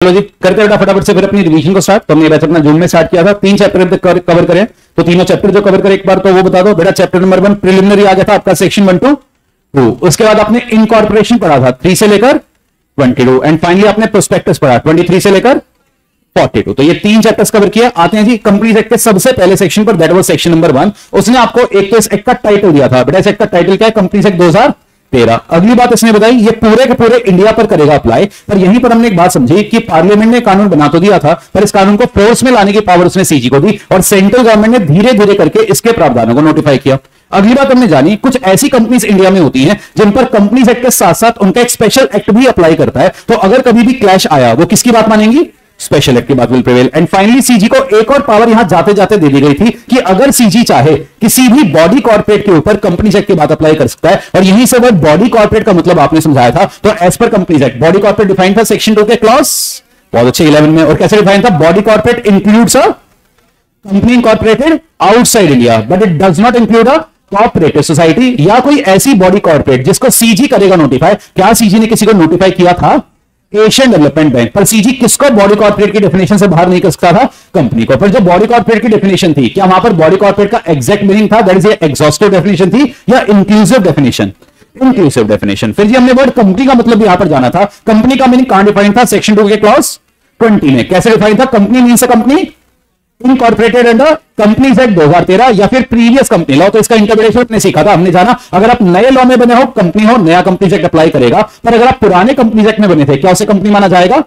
चलो जी करते हैं फटाफट से फिर अपनी रिवीजन को स्टार्ट। तो हमने बैच अपना जून में स्टार्ट किया था, 3 चैप्टर कवर करें। तो तीनों चैप्टर जो कवर करें एक बार तो वो बता दो बेटा। चैप्टर नंबर 1 प्रिलिमिनरी आ गया था आपका, सेक्शन 1 to 2। उसके बाद आपने इनकॉर्पोरेशन पढ़ा था 3 से लेकर 22 एंड फाइनली आपने प्रोस्पेक्टस पढ़ा 23 से लेकर 42। तो ये 3 चैप्टर्स कवर किया। आते हैं जी कंपनीज एक्ट के सबसे पहले सेक्शन पर, दैट वाज सेक्शन नंबर 1। उसने आपको एक तो इस एक्ट का टाइटल दिया था बेटा। इस एक्ट का टाइटल क्या है? Companies act 2013। अगली बात इसने बताई ये पूरे के पूरे इंडिया पर करेगा अप्लाई। पर यहीं पर हमने एक बात समझी कि पार्लियामेंट ने कानून बना तो दिया था, पर इस कानून को फोर्स में लाने की पावर उसने सीजी को दी और सेंट्रल गवर्नमेंट ने धीरे धीरे करके इसके प्रावधानों को नोटिफाई किया। अगली बात हमने जानी कुछ ऐसी कंपनीज इंडिया में होती हैं जिन पर कंपनीज एक्ट के साथ साथ उनका एक स्पेशल एक्ट भी अप्लाई करता है। तो अगर कभी भी क्लैश आया वो किसकी बात मानेंगी? स्पेशल एक्ट की बात will prevail. And finally CG को एक और पावर यहां जाते जाते दे दी गई थी कि अगर सीजी चाहे किसी भी बॉडी कॉर्पोरेट के ऊपर कंपनीज एक्ट की बात अप्लाई कर सकता है। और यहीं से वर्ड बॉडी कॉर्पोरेट का मतलब आपने समझाया था। तो as per companies act body corporate define था सेक्शन 2 के क्लॉज बहुत अच्छे 11 में। और कैसे डिफाइन था? Body corporate includes a company incorporated outside India but it does not include a cooperative society या कोई ऐसी बॉडी कॉर्पोरेट जिसको सीजी करेगा नोटिफाई। क्या सीजी ने किसी को नोटिफाई किया था? Asian development bank. पर सीजी किसको बॉडी कॉर्पोरेट की डेफिनेशन से बाहर नहीं कर सकता था? कंपनी को। पर जो बॉडी कॉर्पोरेट की डेफिनेशन थी, क्या वहां पर बॉडी कॉर्पोरेट का एग्जैक्ट मीनिंग था? दैट इज एग्जॉस्टिव डेफिनेशन थी या इंक्लूसिव डेफिनेशन? Inclusive definition. फिर जी हमने वर्ड कंपनी का मतलब यहां पर जाना था। कंपनी का मीनिंग कहां डिफाइन था? सेक्शन 2 के क्लॉज 20 में। कैसे डिफाइन था? Company means a company incorporated under companies act 2013 या फिर प्रीवियस कंपनी लॉ। तो इसका इंटरप्रिटेशन ने सीखा था, हमने जाना अगर आप नए लॉ में बने हो कंपनी हो, नया कंपनीज एक्ट अप्लाई करेगा। पर अगर आप पुराने कंपनीज एक्ट में बने थे क्या उसे कंपनी माना जाएगा?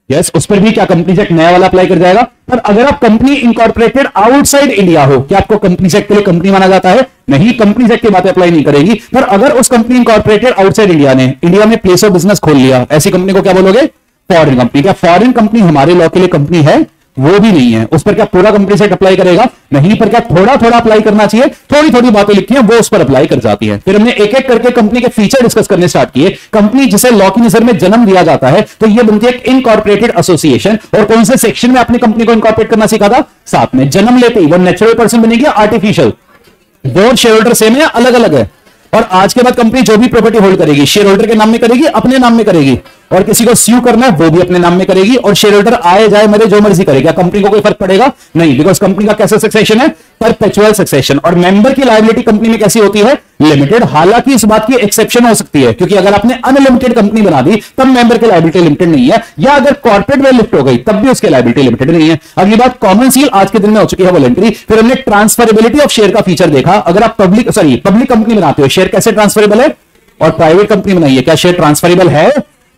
यस, उस पर भी क्या कंपनीज एक्ट नया वाला अप्लाई कर जाएगा। पर अगर आप कंपनी इनकॉर्पोरेटेड आउटसाइड इंडिया हो क्या आपको कंपनीज एक्ट के लिए कंपनी माना जाता है? नहीं, कंपनीज एक्ट की बातें अप्लाई नहीं करेगी। पर अगर उस कंपनी इनकॉर्पोरेटेड आउटसाइड इंडिया ने इंडिया में प्लेस ऑफ बिजनेस खोल लिया, ऐसी कंपनी को क्या बोलोगे? Foreign company. क्या फॉरेन कंपनी हमारे लॉ के लिए कंपनी है? वो भी नहीं है। उस पर क्या पूरा कंपनी सेट अप्लाई करेगा? नहीं। पर क्या थोड़ा थोड़ा अप्लाई करना चाहिए? थोड़ी थोड़ी बातें लिखी हैं वो उस पर अप्लाई कर जाती है। फिर हमने एक एक करके कंपनी के फीचर डिस्कस करने स्टार्ट किए। कंपनी जिसे लॉ की नजर में जन्म दिया जाता है तो ये बनती है एक इनकॉर्पोरेटेड एसोसिएशन। और कौन से सेक्शन में अपनी कंपनी को इनकॉर्पोरेट करना सीखा था? साथ में। जन्म लेते ही वो नेचुरल पर्सन बनेगी या artificial? Board share holder same है या अलग अलग है? और आज के बाद कंपनी जो भी प्रॉपर्टी होल्ड करेगी शेयर होल्डर के नाम में करेगी, अपने नाम में करेगी। और किसी को स्यू करना है वो भी अपने नाम में करेगी। और शेयर होल्डर आए जाए मरे जो मर्जी करेगा, कंपनी को कोई फर्क पड़ेगा नहीं। बिकॉज कंपनी का कैसा सक्सेशन है? Perpetual succession. और मेंबर की लायबिलिटी कंपनी में कैसी होती है? लिमिटेड। हालांकि इस बात की एक्सेप्शन हो सकती है क्योंकि अगर आपने अनलिमिटेड कंपनी बना दी तब मेंबर की लायबिलिटी लिमिटेड नहीं है, या अगर कॉर्पोरेट में लिफ्ट हो गई तब भी उसकी लायबिलिटी लिमिटेड नहीं है। अगली बात कॉमन सील आज के दिन में हो चुकी है वॉलंटरी। फिर हमने ट्रांसफरेबिलिटी ऑफ शेयर का फीचर देखा। अगर आप पब्लिक कंपनी बनाते हो शेयर कैसे ट्रांसफरेबल है? और प्राइवेट कंपनी बनाइए क्या शेयर ट्रांसफरेबल है?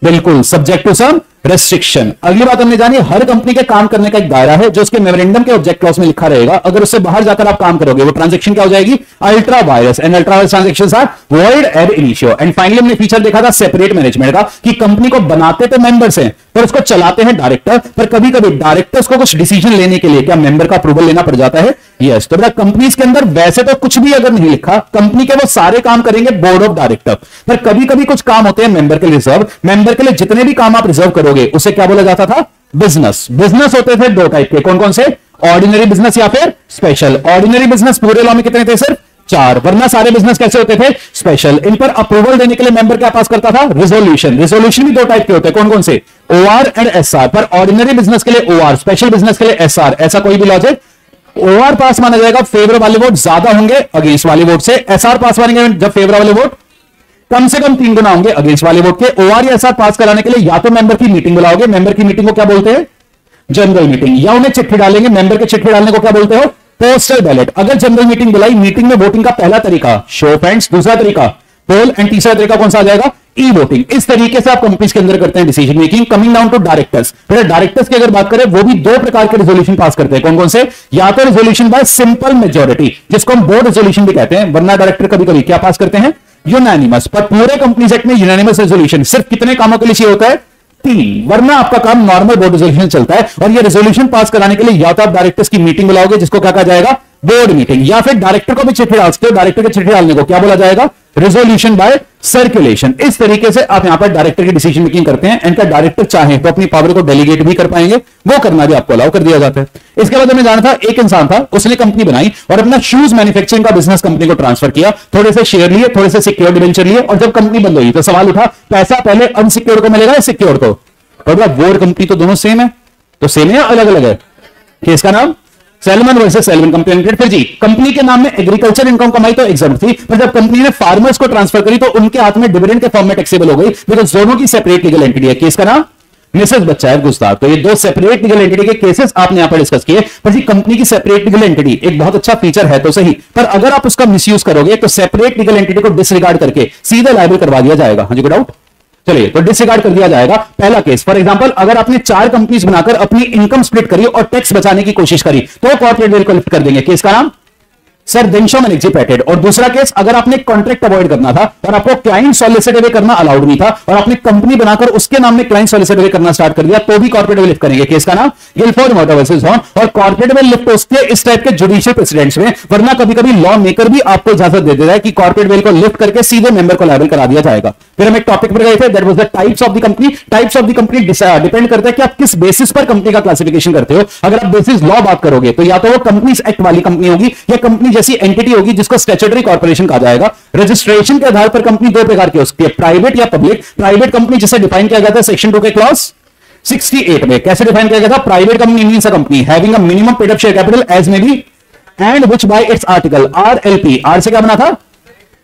बिल्कुल, सब्जेक्ट टू सम रेस्ट्रिक्शन। अगली बात हमने जानी हर कंपनी के काम करने का एक दायरा है जो उसके मेमोरेंडम के ऑब्जेक्ट क्लॉज में लिखा रहेगा। अगर उससे बाहर जाकर आप काम करोगे वो ट्रांजैक्शन क्या हो जाएगी? Ultra vires. And ultra vires transactions are void ab initio. And finally हमने फीचर देखा था सेपरेट मैनेजमेंट का कि कंपनी को बनाते तो मेंबर्स हैं पर उसको चलाते हैं डायरेक्टर। पर कभी कभी डायरेक्टर्स को कुछ डिसीजन लेने के लिए क्या मेंबर का अप्रूवल लेना पड़ जाता है? यस। तो बेटा कंपनीज के अंदर वैसे तो कुछ भी अगर नहीं लिखा, कंपनी के वो सारे काम करेंगे बोर्ड ऑफ डायरेक्टर। पर कभी कभी कुछ काम होते हैं मेंबर के लिए रिजर्व। मेंबर के लिए जितने भी काम आप रिजर्व करोगे उसे क्या बोला जाता था? बिजनेस। बिजनेस होते थे 2 टाइप के। कौन कौन से? ऑर्डिनरी बिजनेस या फिर स्पेशल। ऑर्डिनरी बिजनेस पूरे लॉ में कितने थे? सिर्फ 4। वरना सारे बिजनेस कैसे होते थे? स्पेशल। इन पर अप्रूवल देने के लिए मेंबर क्या पास करता था? रिजोल्यूशन। रिजोल्यूशन भी 2 टाइप के होते हैं। कौन कौन से? OR and SR. पर ऑर्डिनरी बिजनेस के लिए ओआर, स्पेशल बिजनेस के लिए एसआर। ऐसा कोई भी लॉजिक? ओआर पास माना जाएगा फेवर वाले वोट ज्यादा होंगे अगेंस्ट वाले वोट से। एसआर पास मानेंगे जब फेवर वाले वोट कम से कम 3 गुना होंगे अगेंस्ट वाले वोट के। ओआर या एसआर पास कराने के लिए या तो मेंबर की मीटिंग बुलाओगे। मेंबर की मीटिंग को क्या बोलते हैं? General meeting. या उन्हें चिट्ठी डालेंगे। मेंबर के चिट्ठी डालने को क्या बोलते हो? Postal ballot. अगर जनरल मीटिंग बुलाई, मीटिंग में वोटिंग का पहला तरीका शो ऑफ हैंड्स, दूसरा तरीका पोल एंड तीसरा तरीका कौन सा आ जाएगा? E voting. इस तरीके से आप कंपनीज के अंदर करते हैं decision making. Coming down to directors. फिर डायरेक्टर्स की अगर बात करें वो भी 2 प्रकार के रेजोल्यूशन पास करते हैं। कौन कौन से? या तो रेजोल्यूशन बाय सिंपल मेजोरिटी जिसको हम बोर्ड रेजोल्यूशन भी कहते हैं, वरना डायरेक्टर कभी कभी क्या पास करते हैं? यूनानिमस। पर पूरे कंपनीज एक्ट में यूनानिमस रेजोल्यूशन सिर्फ कितने कामों के लिए चाहिए होता है? 3। वरना आपका काम नॉर्मल बोर्ड रेजोल्यूशन चलता है। और ये रेजोल्यूशन पास कराने के लिए या तो आप डायरेक्टर्स की मीटिंग बुलाओगे जिसको क्या कहा जाएगा? Board meeting. या फिर डायरेक्टर को भी चिट्ठी डाल सकते हो। डायरेक्टर के चिट्ठी डालने को क्या बोला जाएगा? Resolution bye circulation. इस तरीके से आप यहां पर डायरेक्टर की डिसीजन मेकिंग करते हैं। इनका डायरेक्टर चाहे तो अपनी पावर को डेलीगेट भी कर पाएंगे, वो करना भी आपको अलाउ कर दिया जाता है। इसके बाद हमें जाना था एक इंसान था, उसने कंपनी बनाई और अपना शूज मैन्युफैक्चरिंग का बिजनेस कंपनी को ट्रांसफर किया। थोड़े से शेयर लिए, थोड़े से सिक्योर्ड डिबेंचर लिए और जब कंपनी बंद हुई तो सवाल उठा पैसा पहले अनसिक्योर्ड को मिलेगा या सिक्योर्ड को? और वोर कंपनी तो दोनों सेम है, तो सेम है या अलग अलग है? केस का नाम salmon versus salmon company limited. फिर जी कंपनी के नाम में एग्रीकल्चर इनकम कमाई तो एग्जम्प्ट थी, पर जब कंपनी ने फार्मर्स को ट्रांसफर करी तो उनके हाथ में डिविडेंड के फॉर्म में टैक्सेबल हो गई, बिकॉज दोनों की सेपरेट लीगल एंटिटी है। केस का नाम मिसेस बच्चाएव गुस्ताख। तो ये दो सेपरेट लीगल एंटिटी के केसेस आपने यहां पर डिस्कस किए। पर जी कंपनी की सेपरेट लीगल एंटिटी एक बहुत अच्छा फीचर है तो सही, पर अगर आप उसका मिसयूज करोगे तो सेपरेट लीगल एंटिटी को डिसरिगार्ड करके सीधे लायबल करवा दिया जाएगा। हाँ जी, कोई डाउट? चलिए, तो डिसरिगार्ड कर दिया जाएगा। पहला केस, फॉर एग्जांपल अगर आपने 4 कंपनीज बनाकर अपनी इनकम स्प्लिट करी और टैक्स बचाने की कोशिश करी तो कॉर्पोरेट वेल्थ को लिफ्ट कर देंगे। केस का नाम सर देंशोम एंड एग्जीपेटेड। और दूसरा केस, अगर आपने कॉन्ट्रैक्ट अवॉइड करना था और आपको क्लाइंट सॉलिसिट अवे करना अलाउड नहीं था और आपने कंपनी बनाकर उसके नाम में क्लाइंट सॉलिसिट अवे करना स्टार्ट कर दिया तो भी कॉर्पोरेट वेल्थ लिफ्ट करेंगे। केस का नाम गिलफोर्ड मोटर वर्सेस हॉर्न। और कॉर्पोरेट वेल्थ लिफ्ट होती है इस टाइप के जुडिशियल प्रेसिडेंट्स में, वरना कभी कभी लॉ मेकर भी आपको इजाजत दे देता है कि कॉर्पोरेट वेल्थ को लिफ्ट करके सीधे मेंबर को लायबल करा दिया जाएगा। फिर हम एक टॉपिक पर गए थे, that was the types of the company. Types of the company depend करता है कि आप किस बेसिस पर कंपनी का क्लासिफिकेशन करते हो। अगर आप बेसिस लॉ बात करोगे तो या तो वो कंपनीज एक्ट वाली कंपनी होगी या कंपनी जैसी एंटिटी होगी जिसको स्टैट्यूटरी कॉर्पोरेशन कहा जाएगा। रजिस्ट्रेशन के आधार पर कंपनी 2 प्रकार की हो सकती है, प्राइवेट या पब्लिक। प्राइवेट कंपनी जिसे डिफाइन किया गया था सेक्शन 2 के क्लॉज 68 में। कैसे डिफाइन किया गया था? Private company means a company having a minimum paid up share capital as may be and which by its article RLP, R से क्या बना था?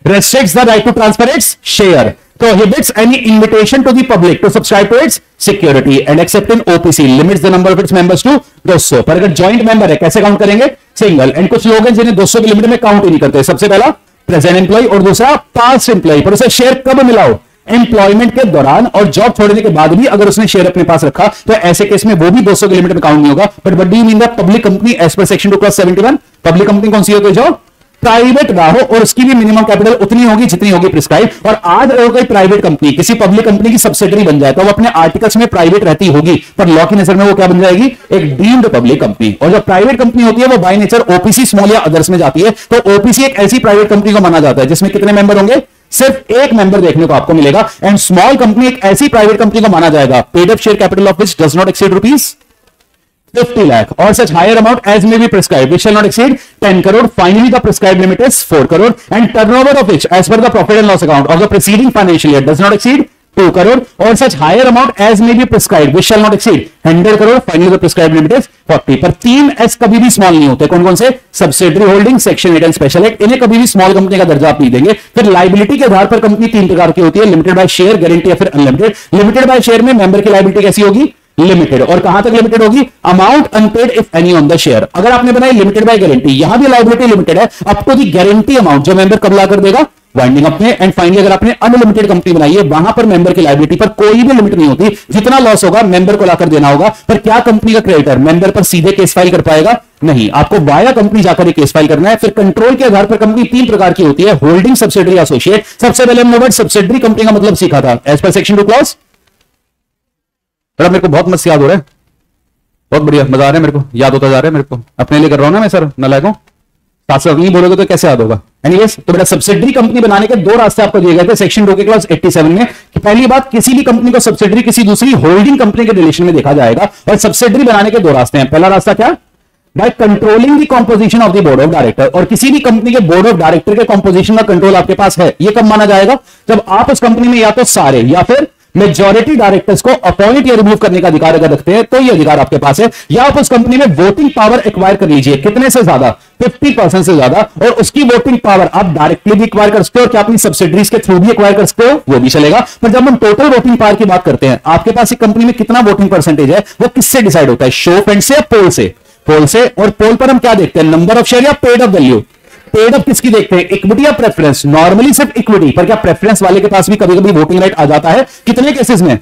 restricts the right to transfer its share, prohibits any invitation to the public to subscribe to its security and except in OPC limits the number of its members to 200। पर अगर joint member है कैसे count करेंगे? Single. And कुछ लोग हैं जिन्हें 200 की लिमिट में काउंट ही नहीं करते। सबसे पहला प्रेजेंट एम्प्लॉय और दूसरा पास्ट एम्प्लॉय। पर उसे शेयर कब मिलाओ? एम्प्लॉयमेंट के दौरान, और जॉब छोड़ने के बाद भी अगर उसने शेयर अपने पास रखा तो ऐसे केस में वो भी 200 की लिमिट में काउंट नहीं होगा। But what do you mean the public company as per section 2/71? Public company कौन सी होती है? जो प्राइवेट ना हो और उसकी भी मिनिमम कैपिटल उतनी होगी जितनी होगी प्रिस्क्राइब। और आज अगर कोई प्राइवेट कंपनी किसी पब्लिक कंपनी की सब्सिडरी बन जाए तो वो अपने आर्टिकल्स में प्राइवेट रहती होगी, पर लॉ की नजर में वो क्या बन जाएगी? एक डीम्ड पब्लिक कंपनी। और जो प्राइवेट कंपनी होती है वो बाय नेचर ओपीसी स्मॉल या अदर्स में जाती है। तो ओपीसी एक ऐसी प्राइवेट कंपनी को माना जाता है जिसमें कितने मेंबर होंगे? सिर्फ एक मेंबर देखने को आपको मिलेगा। एंड स्मॉल कंपनी एक ऐसी प्राइवेट कंपनी को माना जाएगा paid up share capital of which does not exceed ₹50 lakh or such higher amount as may be prescribed which shall not exceed 10 crore। Finally the prescribed limit is 4 crore and turnover of which as per the profit and loss account of the preceding financial year does not exceed 2 crore or such higher amount as may be prescribed which shall not exceed 100 crore। Finally the prescribed limit is 40। पर 3S कभी भी small नहीं होते। कौन कौन से? Subsidiary holding, section 8 and special act, इन्हें कभी भी स्मॉल कंपनी का दर्जा आप नहीं देंगे। फिर लाइबिलिटी के आधार पर कंपनी 3 प्रकार की होती है, लिमिटेड बाय शेयर, गारंटी या फिर अनलिमिटेड। लिमिटेड बाय शेयर में मेंबर की लाइबिलिटी कैसी होगी? लिमिटेड। और कहां तक लिमिटेड होगी? Amount unpaid if any on the share. अगर आपने बनाई लिमिटेड बाय गारंटी, यहां भी लायबिलिटी लिमिटेड है up to the guarantee amount जो मेंबर कब ला कर देगा? वाइंडिंग अप में। एंड फाइनली अगर आपने अनलिमिटेड कंपनी बनाई है वहां पर मेंबर की लायबिलिटी पर कोई भी लिमिट नहीं होती, जितना लॉस होगा मेंबर को लाकर देना होगा। पर क्या कंपनी का क्रेडिटर मेंबर पर सीधे केस फाइल कर पाएगा? नहीं, आपको वाया कंपनी जाकर केस फाइल करना है। फिर कंट्रोल के आधार पर कंपनी 3 प्रकार की होती है, होल्डिंग, सब्सिडरी, एसोसिएट। सबसे पहले हमने वर्ड सब्सिडरी कंपनी का मतलब सीखा था एज पर सेक्शन 2 क्लॉज। मेरे को बहुत मस्त याद हो रहा है, बहुत बढ़िया, मजा आ रहा है मेरे को, याद होता जा रहा है मेरे को। अपने लिए कर रहा हूं ना मैं सर, नालायकों। साथ साथ नहीं बोलोगे तो कैसे याद होगा? एनीवेज, तो बेटा सब्सिडरी कंपनी बनाने के 2 रास्ते आपको दिए गए थे सेक्शन 2 के क्लॉज 87 में कि पहली बात, किसी भी कंपनी को सब्सिडरी किसी दूसरी होल्डिंग कंपनी के रिलेशन में देखा जाएगा। और सब्सिडरी बनाने के 2 रास्ते हैं। पहला रास्ता क्या? By controlling the composition of the board of director. और किसी भी कंपनी के बोर्ड ऑफ डायरेक्टर के कॉम्पोजिशन का कंट्रोल आपके पास है। यह कब माना जाएगा? जब आप उस कंपनी में या तो सारे या फिर मेजॉरिटी डायरेक्टर्स को अपॉइंट या रिमूव करने का अधिकार अगर रखते हैं तो यह अधिकार आपके पास है। या आप उस कंपनी में वोटिंग पावर एक्वायर कर लीजिए। कितने से ज्यादा? 50% से ज्यादा। और उसकी वोटिंग पावर आप डायरेक्टली भी एक्वायर कर सकते हो और क्या अपनी सब्सिडरीज के थ्रू भी एक्वायर कर सकते हो, वो भी चलेगा। पर जब हम टोटल वोटिंग पावर की बात करते हैं, आपके पास एक कंपनी में कितना वोटिंग परसेंटेज है वो किससे डिसाइड होता है? शो ऑफ हैंड से या पोल से? पोल से। और पोल पर हम क्या देखते हैं? नंबर ऑफ शेयर या paid up value? Paid up किसकी देखते हैं? इक्विटी या प्रेफरेंस? नॉर्मली सिर्फ इक्विटी, पर क्या प्रेफरेंस वाले के पास भी कभी कभी वोटिंग राइट आ जाता है? कितने केसेस में?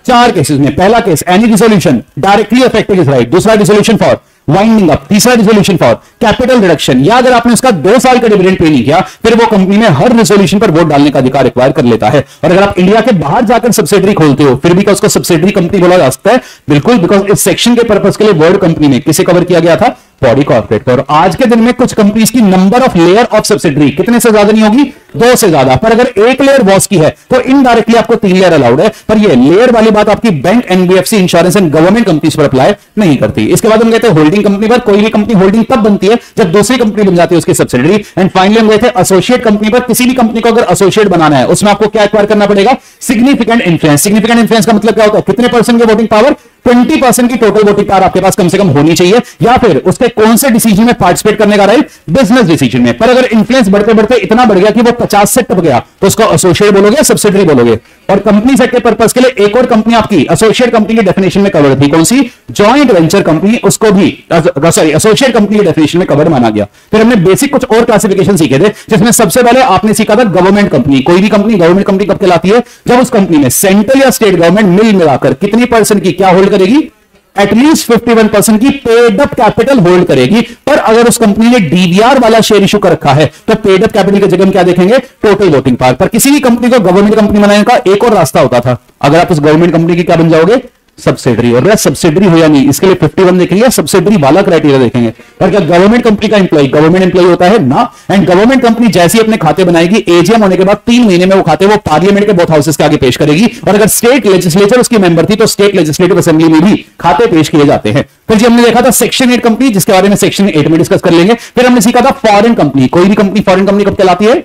4 केसेस में। पहला case any dissolution directly affected his right, दूसरा डिसोल्यूशन फॉर वाइंडिंग अप, तीसरा डिसोल्यूशन फॉर कैपिटल रिडक्शन, या अगर आपने उसका 2 साल का डिविडेंड पे नहीं किया फिर वो कंपनी में हर रिसोल्यूशन पर वोट डालने का अधिकार एक्वायर कर लेता है। और अगर आप इंडिया के बाहर जाकर सब्सिडरी खोलते हो फिर भी क्या उसको सब्सिडरी कंपनी बोला जा सकता है? बिल्कुल, बिकॉज इस सेक्शन के पर्पस के लिए वर्ड कंपनी में किसे कवर किया गया था? Body corporate. और आज के दिन में कुछ कंपनीज की number of layer of subsidiary कितने से ज्यादा नहीं होगी? 2 से ज्यादा, पर अगर एक लेयर बॉस की है तो इनडायरेक्टली आपको 3 लेयर अलाउड है, पर ये लेयर वाली बात आपकी bank, NBFC, insurance and government companies पर अप्लाई नहीं करती। इसके बाद हम कहते हैं होल्डिंग कंपनी पर। कोई भी कंपनी होल्डिंग तब बनती है जब दूसरी कंपनी बन जाती है उसकी सब्सिडरी। एंड फाइनली हम कहते हैं एसोसिएट कंपनी पर। किसी भी कंपनी को अगर एसोसिएट बनाना है उसमें आपको क्या एक्वायर करना पड़ेगा? Significant influence. सिग्निफिकेंट इन्फ्लुएंस का मतलब क्या होता है? कितने परसेंट की वोटिंग पावर? 20% की टोटल वोटिंग पावर आपके पास कम से कम होनी चाहिए, या फिर उसके कौन से डिसीजन में पार्टिसिपेट करने का राइट? बिजनेस डिसीजन में। पर अगर इन्फ्लुएंस बढ़ते बढ़ते इतना बढ़ गया कि वो 50 से टप गया तो उसको एसोसिएट बोलोगे, सब्सिडरी बोलोगे। और कंपनी सेट के पर्पस के लिए एक और कंपनी आपकी एसोसिएट कंपनी की डेफिनेशन में कवर थी, कौन सी? Joint venture company. उसको भी सॉरी एसोसिएट कंपनी की डेफिनेशन में कवर माना गया। फिर हमने बेसिक कुछ और क्लासिफिकेशन सीखे थे, जिसमें सबसे पहले आपने सीखा था गवर्नमेंट कंपनी। कोई भी कंपनी गवर्नमेंट कंपनी कब कहलाती है? जब उस कंपनी में सेंट्रल या स्टेट गवर्नमेंट मिल मिलाकर कितनी परसेंट की क्या होल्ड करेगी? एटलीस्ट 51% की पेड अप कैपिटल होल्ड करेगी। पर अगर उस कंपनी ने डीवीआर वाला शेयर इशू कर रखा है तो पेड अप कैपिटल की जगह हम क्या देखेंगे? Total voting power. पर किसी भी कंपनी को गवर्नमेंट कंपनी बनाने का एक और रास्ता होता था, अगर आप उस गवर्नमेंट कंपनी की क्या बन जाओगे? सब्सिडरी। और सब्सिडरी हो या नहीं, इसके लिए 51 देखेंगे, सब्सिडरी वाला क्राइटेरिया देखेंगे। पर क्या गवर्नमेंट कंपनी का एम्प्लॉय गवर्नमेंट एम्प्लॉय होता है ना? एंड गवर्नमेंट कंपनी जैसे ही अपने खाते बनाएगी, एजीएम होने के बाद 3 महीने में वो खाते वो पार्लियामेंट के बोथ हाउसेस के आगे पेश करेगी। और अगर स्टेट लेजिस्लेचर उसकी मेंबर थी तो स्टेट लेजिस्लेटिव असेंबली में भी खाते पेश किए जाते हैं। फिर जी हमने देखा था सेक्शन 8 कंपनी, जिसके बारे में सेक्शन 8 में डिस्कस कर लेंगे। फिर हमने सीखा था फॉरेन कंपनी। कोई भी कंपनी फॉरेन कंपनी कब कहलाती है?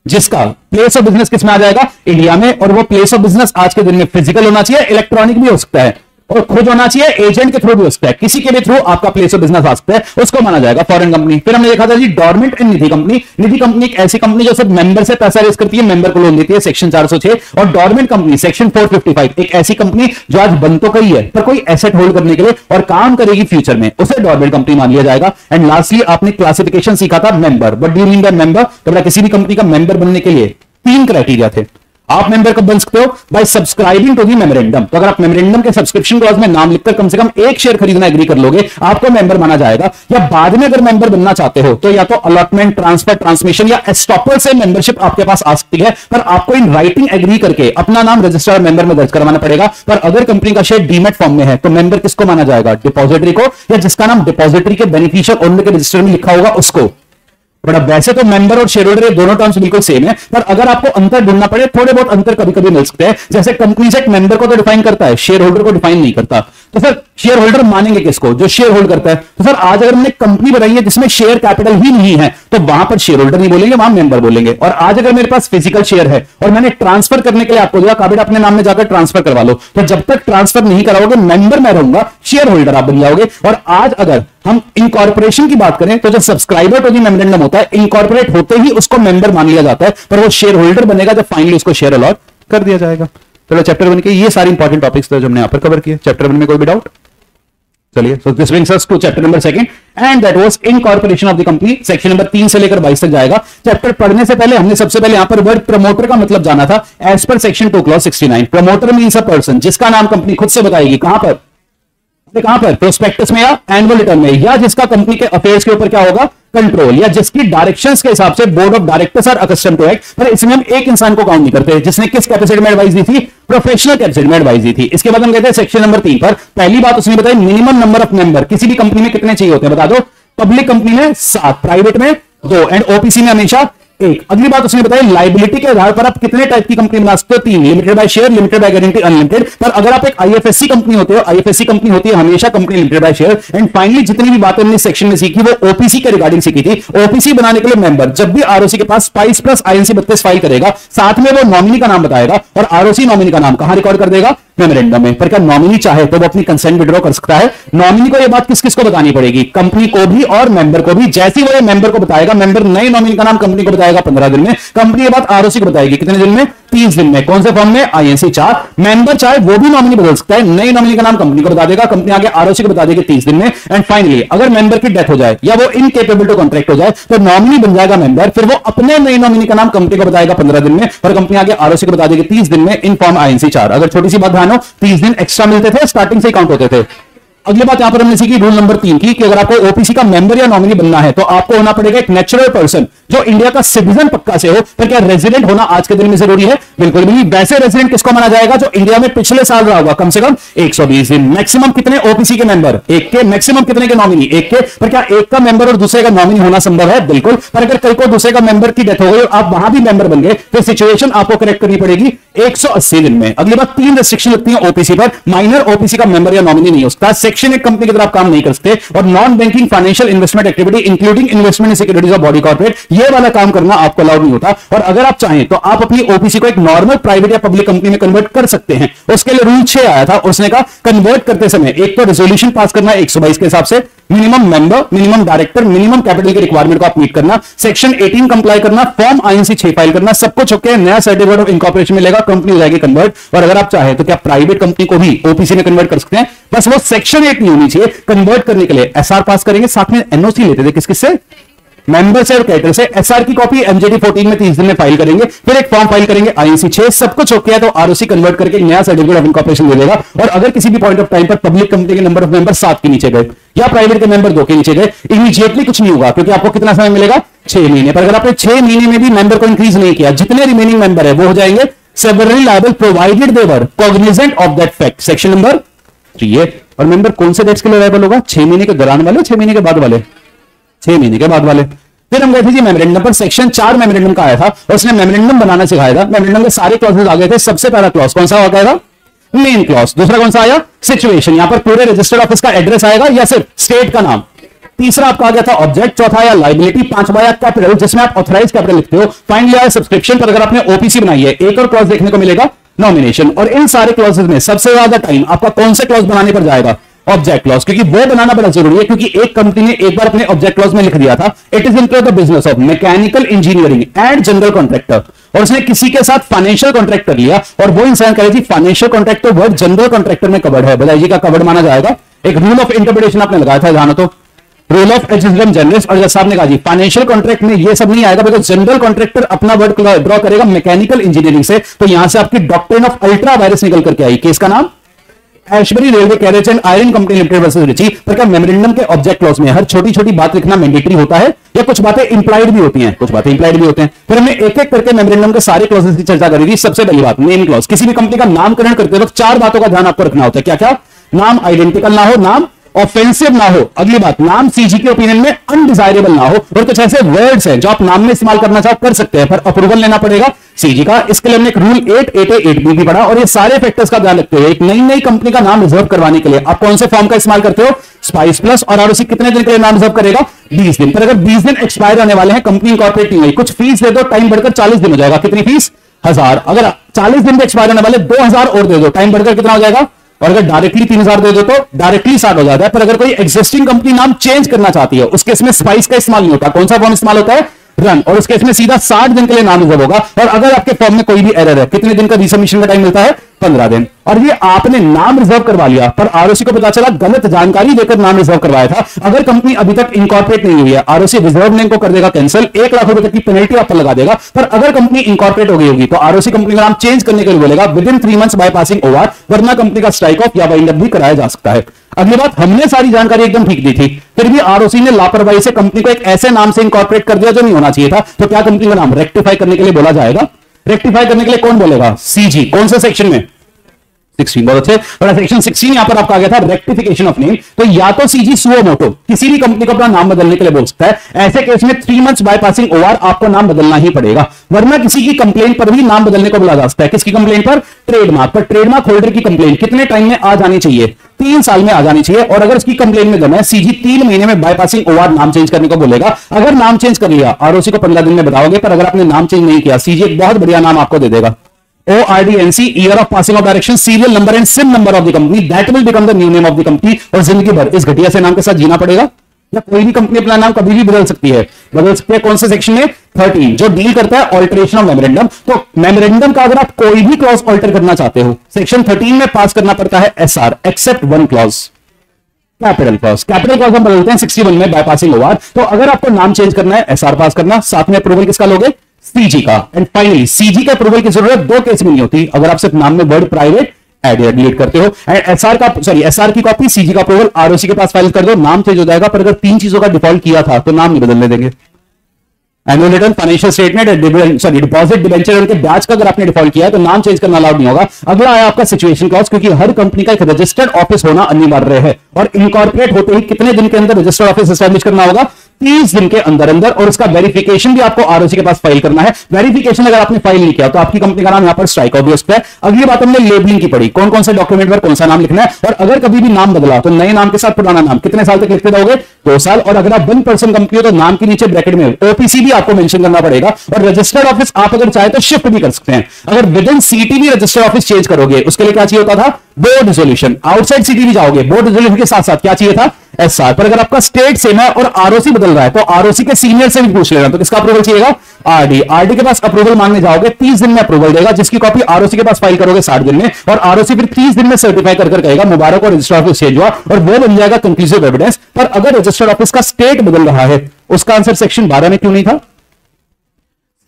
जिसका प्लेस ऑफ बिजनेस किस में आ जाएगा? इंडिया में। और वो प्लेस ऑफ बिजनेस आज के दिन में फिजिकल होना चाहिए, इलेक्ट्रॉनिक भी हो सकता है, और खुद होना चाहिए, एजेंट के थ्रू भी हो सकता है, किसी के भी थ्रू आपका प्लेस ऑफ बिजनेस आ सकता है, उसको माना जाएगा फॉरेन कंपनी। फिर हमने देखा था जी dormant and Nidhi company. Nidhi company एक ऐसी कंपनी जो सिर्फ मेंबर से पैसा रेज करती है, मेंबर को लोन देती है, सेक्शन 406। और डोरमेंट कंपनी सेक्शन 455, एक ऐसी कंपनी जो आज बन तो कही है पर कोई एसेट होल्ड करने के लिए और काम करेगी फ्यूचर में, उसे डोरमेंट कंपनी मान लिया जाएगा। एंड लास्टली आपने क्लासिफिकेशन सीखा था member. What do you mean by member? तो किसी भी कंपनी का मेंबर बनने के लिए 3 क्राइटेरिया थे। आप मेंबर कब बन सकते हो? By subscribing to the memorandum. तो अगर आप मेमोरेंडम के सब्सक्रिप्शन क्लॉज में नाम लिखकर कम से कम 1 शेयर खरीदना एग्री कर लोगे, आपको मेंबर माना जाएगा। या बाद में अगर मेंबर बनना चाहते हो तो या तो अलॉटमेंट, ट्रांसफर, ट्रांसमिशन या एस्टॉपर से मेंबरशिप आपके पास आ सकती है, पर आपको इन राइटिंग एग्री करके अपना नाम रजिस्टर्ड मेंबर में दर्ज करवाना पड़ेगा। पर अगर कंपनी का शेयर डीमैट फॉर्म में है तो मेंबर किसको माना जाएगा? डिपॉजिटरी को, या जिसका नाम डिपॉजिटरी के बेनिफिशियल ओनर के रजिस्टर में लिखा होगा उसको। बट अब वैसे तो मेंबर और शेयर होल्डर ये दोनों टर्म्स बिल्कुल सेम है, पर अगर आपको अंतर ढूंढना पड़े, थोड़े बहुत अंतर कभी कभी मिल सकते हैं। जैसे कंपनी एक्ट मेंबर को तो डिफाइन करता है, शेयर होल्डर को डिफाइन नहीं करता। तो सर शेयर होल्डर मानेंगे किसको? जो शेयर होल्ड करता है। तो सर आज अगर हमने कंपनी बनाई है जिसमें शेयर कैपिटल ही नहीं है तो वहां पर शेयर होल्डर नहीं बोलेंगे, वहां मेंबर बोलेंगे। और आज अगर मेरे पास फिजिकल शेयर है और मैंने ट्रांसफर करने के लिए आपको दिया, काबिड अपने नाम में जाकर ट्रांसफर करवा लो, तो जब तक ट्रांसफर नहीं कराओगे मेंबर मैं रहूंगा, शेयर होल्डर आप बन जाओगे। और आज अगर हम इनकॉर्पोरेशन की बात करें तो जो सब्सक्राइबर टू दी मेमोरेंडम होता है, इनकॉर्पोरेट होते ही उसको मेंबर मान लिया जाता है, पर वो शेयर होल्डर बनेगा जब फाइनली उसको शेयर अलॉट कर दिया जाएगा। चलो चैप्टर 1 के ये सारे इंपॉर्टेंट टॉपिक्स थे जो हमने यहां पर कवर किए। चैप्टर 1 में कोई भी डाउट? चलिए, so this brings us to chapter number 2 and that was incorporation of the company। Section number 3 से लेकर 22 तक जाएगा। चैप्टर पढ़ने से पहले हमने सबसे पहले यहां पर वर्ड प्रमोटर का मतलब जाना था। As per section 2 clause 69 promoter means a person जिसका नाम कंपनी खुद से बताएगी, कहां पर प्रोस्पेक्टस में या एनुअल रिटर्न में, या जिसका कंपनी के अफेयर्स के ऊपर क्या होगा? कंट्रोल, या जिसकी डायरेक्शंस के हिसाब से board of directors are accustomed to act. पर इसमें हम एक इंसान को काउंट नहीं करते जिसने किस कैपेसिटी में एडवाइस दी थी? प्रोफेशनल कैपेसिटी में एडवाइस दी थी। इसके बाद हम कहते हैं सेक्शन नंबर 3 पर पहली बात उसने बताई मिनिमम नंबर ऑफ मेंबर किसी भी कंपनी में कितने चाहिए होते हैं बता दो। पब्लिक कंपनी में 7, प्राइवेट में 2 एंड ओपीसी में हमेशा 1। अगली बात उसने बताई लाइबिलिटी के आधार पर आप कितने टाइप की कंपनी बना सकते हो? 3, limited by share, limited by guarantee, unlimited. पर अगर आप एक आईएफएससी कंपनी होते हो, आईएफएससी कंपनी होती है हमेशा company limited by share. And finally जितनी भी बातें हमने सेक्शन में सीखी वो ओपीसी के रिगार्डिंग सीखी थी। ओपीसी बनाने के लिए मेंबर जब भी आरओसी के पास स्पाइस प्लस आईएनसी 32 फाइल करेगा, साथ में वो नॉमिनी का नाम बताएगा और आरओसी नॉमिनी का नाम कहां रिकॉर्ड कर देगा? मेमोरेंडम में। पर क्या नॉमिनी चाहे तो वो अपनी कंसेंट विड्रॉ कर सकता है? नॉमिनी को ये बात किस किस को बतानी पड़ेगी? कंपनी को भी और मेंबर को भी। जैसे ही वो मेंबर को बताएगा, मेंबर नए नॉमिनी का नाम कंपनी को बताएगा 15 दिन में, कंपनी ये बात आरओसी को बताएगी कितने दिन में? 30 दिन में। कौन से फॉर्म में? आईएनसी 4। मेंबर चाहे वो भी नॉमिनी बदल सकता है, नई नॉमिनी का नाम कंपनी को बता देगा, कंपनी आगे आरओसी को बता देगी 30 दिन में। एंड फाइनली अगर मेंबर की डेथ हो जाए या वो इनकेपेबल टू कॉन्ट्रैक्ट हो जाए तो नॉमिनी बन जाएगा मेंबर, फिर वो अपने नई नॉमिनी का नाम कंपनी को बताएगा 15 दिन में, और कंपनी आगे आरओसी को बता देगी 30 दिन में इन फॉर्म आईएनसी 4। अगर छोटी सी बात ध्यान हो, 30 दिन एक्स्ट्रा मिलते थे, स्टार्टिंग से ही काउंट होते थे। अगली बात यहां पर हमने सीखी रूल नंबर 3 की कि अगर आपको ओपीसी का मेंबर या नॉमिनी बनना है तो आपको होना पड़ेगा एक नेचुरल पर्सन जो इंडिया का सिटीजन पक्का से हो। पर क्या रेजिडेंट होना आज के दिन में जरूरी है? बिल्कुल भी नहीं। वैसे रेजिडेंट किसको माना जाएगा? जो इंडिया में पिछले साल रहा होगा कम से कम 120 दिन। मैक्सिमम कितने ओपीसी के मेंबर? एक के। मैक्सिमम कितने के नॉमिनी? एक के। पर क्या एक का मेंबर और दूसरे का नॉमिनी होना संभव है? बिल्कुल। पर अगर कल को दूसरे का मेंबर की डेथ हो गई और आप वहां भी मेंबर बन गए तो सिचुएशन आपको करेक्ट करनी पड़ेगी 180 दिन में। अगली बात 3 रेस्ट्रिक्शन लगती है ओपीसी पर। माइनर ओपीसी का मेंबर या नॉमिनी नहीं हो सकता। सेक्शन 1 कंपनी की तरफ काम नहीं कर सकते और non banking financial investment activity including investment in securities of body corporate ये वाला काम करना आपको अलाउड नहीं होता। और अगर आप चाहें तो आप अपनी ओपीसी को एक नॉर्मल प्राइवेट या पब्लिक कंपनी में कन्वर्ट कर सकते हैं। उसके लिए रूल 6 आया था। उसने कहा कन्वर्ट करते समय एक तो रेजोल्यूशन पास करना 122 के हिसाब से, minimum member, minimum director, minimum capital के रिक्वायरमेंट को आप मीट करना, सेक्शन 18 कंप्लाई करना, फॉर्म आईएनसी 6 फाइल करना, सबको चुके नया सर्टिफिकेट ऑफ इनकॉर्पोरेशन मिलेगा, कंपनी हो जाएगी कन्वर्ट। और अगर आप चाहें तो क्या प्राइवेट कंपनी को भी ओपीसी में कन्वर्ट कर सकते हैं, बस वो सेक्शन 8 नहीं होनी चाहिए। कन्वर्ट करने के लिए एसआर पास करेंगे, साथ में एनओसी लेते थे किससे? मेंबर से और कैटर से। एसआर की कॉपी एमजेडी 14 में 30 दिन में फाइल करेंगे, फिर एक फॉर्म फाइल करेंगे आईएनसी 6, सब कुछ ओके है तो आरओसी कन्वर्ट करके नया सर्टिफिकेट ऑफ इनकॉर्पोरेशन दे देगा। और अगर किसी भी पॉइंट ऑफ टाइम पर पब्लिक कंपनी के नंबर ऑफ मेंबर 7 के नीचे गए या प्राइवेट के मेंबर 2 के नीचे गए, इमीडिएटली कुछ नहीं होगा क्योंकि आपको कितना समय मिलेगा? 6 महीने। पर अगर आपने 6 महीने में भी मेंबर को इंक्रीज नहीं किया, जितने रिमेनिंग मेंबर है वो हो जाएंगे severally liable provided they were Cognizant of that fact. Section number 3। और मेंबर कौन से डेट्स के लिए लायबल होगा? 6 महीने के दौरान वाले, 6 महीने के बाद वाले? 6 महीने के बाद वाले। फिर हम गए थे जी मेमोरेंडम पर। सेक्शन 4 मेमोरेंडम का आया था और उसने मेमोरेंडम बनाना सिखाया था। मेमोरेंडम के सारे क्लॉजेस आ गए थे। सबसे पहला क्लॉज कौन सा आ गया? Main clause. दूसरा कौन सा आया? सिचुएशन। यहां पर पूरे रजिस्टर्ड ऑफिस का एड्रेस आएगा या सिर्फ स्टेट का नाम। तीसरा आपका आ गया था ऑब्जेक्ट। चौथा आया लायबिलिटी। पांचवा आया कैपिटल जिसमें आप ऑथराइज कैपिटल लिखते हो। फाइनली आया सब्सक्रिप्शन पर अगर आपने ओपीसी बनाई है। एक और क्लॉज देखने को मिलेगा नॉमिनेशन। और इन सारे क्लॉजेस में सबसे ज्यादा टाइम आपका कौन से क्लॉज बनाने पर जाएगा? ऑब्जेक्ट क्लॉज, क्योंकि वो बनाना बड़ा जरूरी है क्योंकि एक कंपनी ने एक बार अपने ऑब्जेक्ट क्लॉज में लिख दिया था it is into the business of mechanical engineering and general contractor, और उसने किसी के साथ फाइनेंशियल कॉन्ट्रैक्ट कर लिया और वो इंसान कहे जी फाइनेंशियल कॉन्ट्रैक्ट तो वर्ड जनरल कॉन्ट्रैक्टर में कवर्ड है, बताइए का कवर्ड माना जाएगा। एक रूल ऑफ इंटरप्रिटेशन आपने लगाया था, ध्यान तो रूल ऑफ एडजस्टमेंट जनरल, और जज साहब ने कहा जी फाइनेंशियल कॉन्ट्रैक्ट में ये सब नहीं आएगा बिकॉज जनरल कॉन्ट्रैक्टर अपना वर्ड ड्रॉ करेगा मैकेनिकल इंजीनियरिंग से। तो यहां से आपकी डॉक्ट्रिन ऑफ अल्ट्रा वायरस निकल करके आई। केस का नाम Ashbury railway carriage and iron company limited versus Riche. पर क्या मेमोरेंडम के ऑब्जेक्ट क्लॉज में हर छोटी छोटी बात लिखना मैंडेटरी होता है या कुछ बातें इंप्लाइड भी होती हैं? कुछ बातें इंप्लाइड भी होते हैं। फिर हमने एक एक करके मेमोरेंडम के सारे क्लॉजेस की चर्चा करी थी। सबसे पहली बात नेम क्लॉज। किसी भी कंपनी का नामकरण करते वक्त 4 बातों का ध्यान आपको रखना होता है। क्या क्या? नाम आइडेंटिकल ना हो, नाम ऑफेंसिव ना हो, अगली बात नाम सीजी के ओपिनियन में अनडिजायरेबल ना हो, और कुछ ऐसे वर्ड्स हैं जो आप नाम में इस्तेमाल करना चाहो कर सकते हैं पर अप्रूवल लेना पड़ेगा सीजी का। इसके लिए हमने एक रूल 8A8B भी पढ़ा और ये सारे फैक्टर्स का ध्यान रखते हुए एक नई नई कंपनी का नाम रिजर्व करवाने के लिए आप कौन से फॉर्म का इस्तेमाल करते हो? Spice plus. और आरओसी कितने दिन के लिए नाम रिजर्व करेगा? 20 दिन। पर अगर 20 दिन एक्सपायर होने वाले हैं, कंपनी इंकॉर्पोरेट नहीं हुई, कुछ फीस दे दो, टाइम बढ़कर 40 दिन हो जाएगा। कितनी फीस? 1000। अगर 40 दिन में एक्सपायर होने वाले 2000 और दे दो, टाइम बढ़कर कितना हो जाएगा? और अगर डायरेक्टली 3000 दे दो तो डायरेक्टली 60 हो जाता है। पर अगर कोई एग्जिस्टिंग कंपनी नाम चेंज करना चाहती है उसके इसमें स्पाइस का इस्तेमाल नहीं होता। कौन सा फॉर्म इस्तेमाल होता है? रन। और उसके इसमें सीधा 60 दिन के लिए नाम रिजर्व होगा। और अगर आपके फॉर्म में कोई भी एरर है, कितने दिन का रिसबमिशन का टाइम मिलता है? 15 दिन। और ये आपने नाम रिजर्व करवा लिया पर आरओसी को पता चला गलत जानकारी देकर नाम रिजर्व करवाया था। अगर कंपनी अभी तक इंकॉर्पोरेट नहीं हुई है, आरओसी रिजर्व नेम को कर देगा कैंसिल, 1 लाख रुपए तक की पेनल्टी आप पर लगा देगा। पर अगर कंपनी इंकॉर्पोरेट हो गई होगी तो आरओसी कंपनी का नाम चेंज करने के लिए बोलेगा within 3 months by passing over, वरना कंपनी का स्ट्राइक ऑफ या वाइंड अप भी कराया जा सकता है। अगली बात, हमने सारी जानकारी एकदम ठीक दी थी, फिर भी आरओसी ने लापरवाही से कंपनी को एक ऐसे नाम से इंकॉर्पोरेट कर दिया जो नहीं होना चाहिए था। तो क्या कंपनी का नाम रेक्टिफाई करने के लिए बोला जाएगा? रेक्टिफाई करने के लिए कौन बोलेगा? सीजी। कौन से सेक्शन में? 16। बहुत अच्छे। और सेक्शन 16 यहां पर आपका आ गया था रेक्टिफिकेशन ऑफ नेम। तो या तो सीजी सुओ मोटो किसी भी कंपनी को अपना नाम बदलने के लिए बोल सकता है। ऐसे केस में 3 मंथ्स बाय पासिंग ओवर आपको नाम बदलना ही पड़ेगा, वरना किसी की कंप्लेंट पर भी नाम बदलने को बोला जा सकता है। किसकी कंप्लेंट पर? ट्रेडमार्क पर। ट्रेडमार्क होल्डर की कंप्लेंट कितने टाइम में आ जानी चाहिए? 3 साल में आ जानी चाहिए। और अगर इसकी कंप्लेंट में दम है, सीजी 3 महीने में बाय पासिंग ओवर नाम चेंज करने को बोलेगा। अगर नाम चेंज कर लिया आरओसी को 15 दिन में बताओगे, पर अगर आपने नाम चेंज नहीं किया सीजी एक बहुत बढ़िया नाम आपको दे देगा, ORDNC, year of passing of direction, serial number and SIN number of the company, that will become the new name of the company। और जिंदगी भर इस घटिया से नाम के साथ जीना पड़ेगा। या कोई भी कंपनी अपना नाम कभी भी बदल सकती है। बदल सकती है कौन से सेक्शन में? 13, जो डील करता है ऑल्टरेशन ऑफ मेमोरेंडम। तो मेमोरेंडम का अगर आप कोई भी क्लॉज ऑल्टर करना चाहते हो, सेक्शन 13 में पास करना पड़ता है SR, except 1 clause, capital clause. Capital clause हम बदलते हैं 61 में बाय पासिंग ओवर। तो अगर आपको नाम चेंज करना है, SR पास करना, साथ में अप्रूवल किसका लोगे? सीजी का। एंड फाइनली सीजी के अप्रूवल की जरूरत 2 केस में नहीं होती, अगर आप सिर्फ नाम में वर्ड प्राइवेट एड या डिलीट करते हो। एंड एसआर की कॉपी सीजी का अप्रूवल आरओसी के पास फाइल कर दो, नाम चेंज हो जाएगा, पर अगर 3 चीजों का डिफॉल्ट किया था तो नाम नहीं बदलने देंगे। Annual return, financial statement, deposit, debenture, उनके ब्याज का अगर आपने डिफॉल्ट किया है तो नाम चेंज करना अलाउड नहीं होगा। अगला आया आपका सिचुएशन क्लॉज, क्योंकि हर कंपनी का एक रजिस्टर्ड ऑफिस होना अनिवार्य है और इनकॉर्पोरेट होते ही कितने दिन के अंदर रजिस्टर्ड ऑफिस एस्टैब्लिश करना होगा, 30 दिन के अंदर अंदर, और उसका वेरिफिकेशन भी आपको आरओसी के पास फाइल करना है। वेरिफिकेशन अगर आपने फाइल नहीं किया तो आपकी कंपनी का नाम यहां पर स्ट्राइक आउट भी उस पर। अगली बात हमने लेबलिंग की पढ़ी, कौन कौन से डॉक्यूमेंट पर कौन सा नाम लिखना है, और अगर कभी भी नाम बदला तो नए नाम के साथ पुराना नाम कितने साल तक लिखते रहोगे, 2 साल। और अगर आप 1% कंपनी हो तो नाम के नीचे ब्रैकेट में ओपीसी भी आपको मेंशन करना पड़ेगा। और रजिस्टर्ड ऑफिस आप अगर चाहे तो शिफ्ट भी कर सकते हैं। अगर विद इन सिटी भी रजिस्टर्ड ऑफिस चेंज करोगे उसके लिए क्या चाहिए होता था, बोर्ड रिजोल्यूशन। आउटसाइड सिटी भी जाओगे, बोर्ड रिजोल्यूशन के साथ साथ क्या चाहिए था, एसआर। पर अगर आपका स्टेट सेम है और आरओसी बदल रहा है तो आरओसी के सीनियर से भी पूछ लेना, तो किसका अप्रूवल चाहिएगा, आरडी। आरडी के पास अप्रूवल मांगने जाओगे, 30 दिन में अप्रूवल देगा, जिसकी कॉपी आरओसी के पास फाइल करोगे 60 दिन में, और आरओसी फिर 30 दिन में सर्टिफाई कर कहेगा मुबारक और रजिस्टर्ड ऑफिस चेंज हुआ, और वो बन जाएगा कंक्लूसिव एविडेंस। पर अगर रजिस्टर्ड ऑफिस का स्टेट बदल रहा है, उसका आंसर सेक्शन 12 में क्यों नहीं था,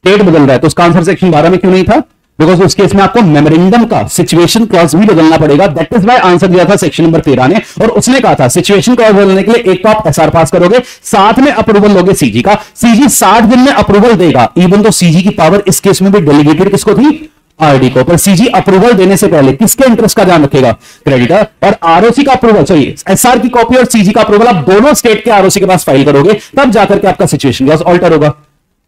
स्टेट बदल रहा है तो उसका आंसर सेक्शन 12 में क्यों नहीं था, बिकॉज उस केस में आपको मेमोरेंडम का सिचुएशन क्लॉज भी बदलना पड़ेगा। दैट इज व्हाई आंसर दिया था सेक्शन नंबर 13 ने, और उसने कहा था सिचुएशन क्लॉज बदलने के लिए एक तो आप एसआर पास करोगे, साथ में अप्रूवल लोगे सीजी का। सीजी 60 दिन में अप्रूवल देगा, इवन तो सीजी की पावर इस केस में भी डेलीगेटेड किसको थी, आरडी को। पर सीजी अप्रूवल देने से पहले किसके इंटरेस्ट का ध्यान रखेगा, क्रेडिटर। और आरओसी का अप्रूवल, सॉरी एसआर की कॉपी और सीजी का अप्रूवल आप दोनों स्टेट के आरओसी के पास फाइल करोगे, तब जाकर के आपका सिचुएशन क्लॉज ऑल्टर होगा।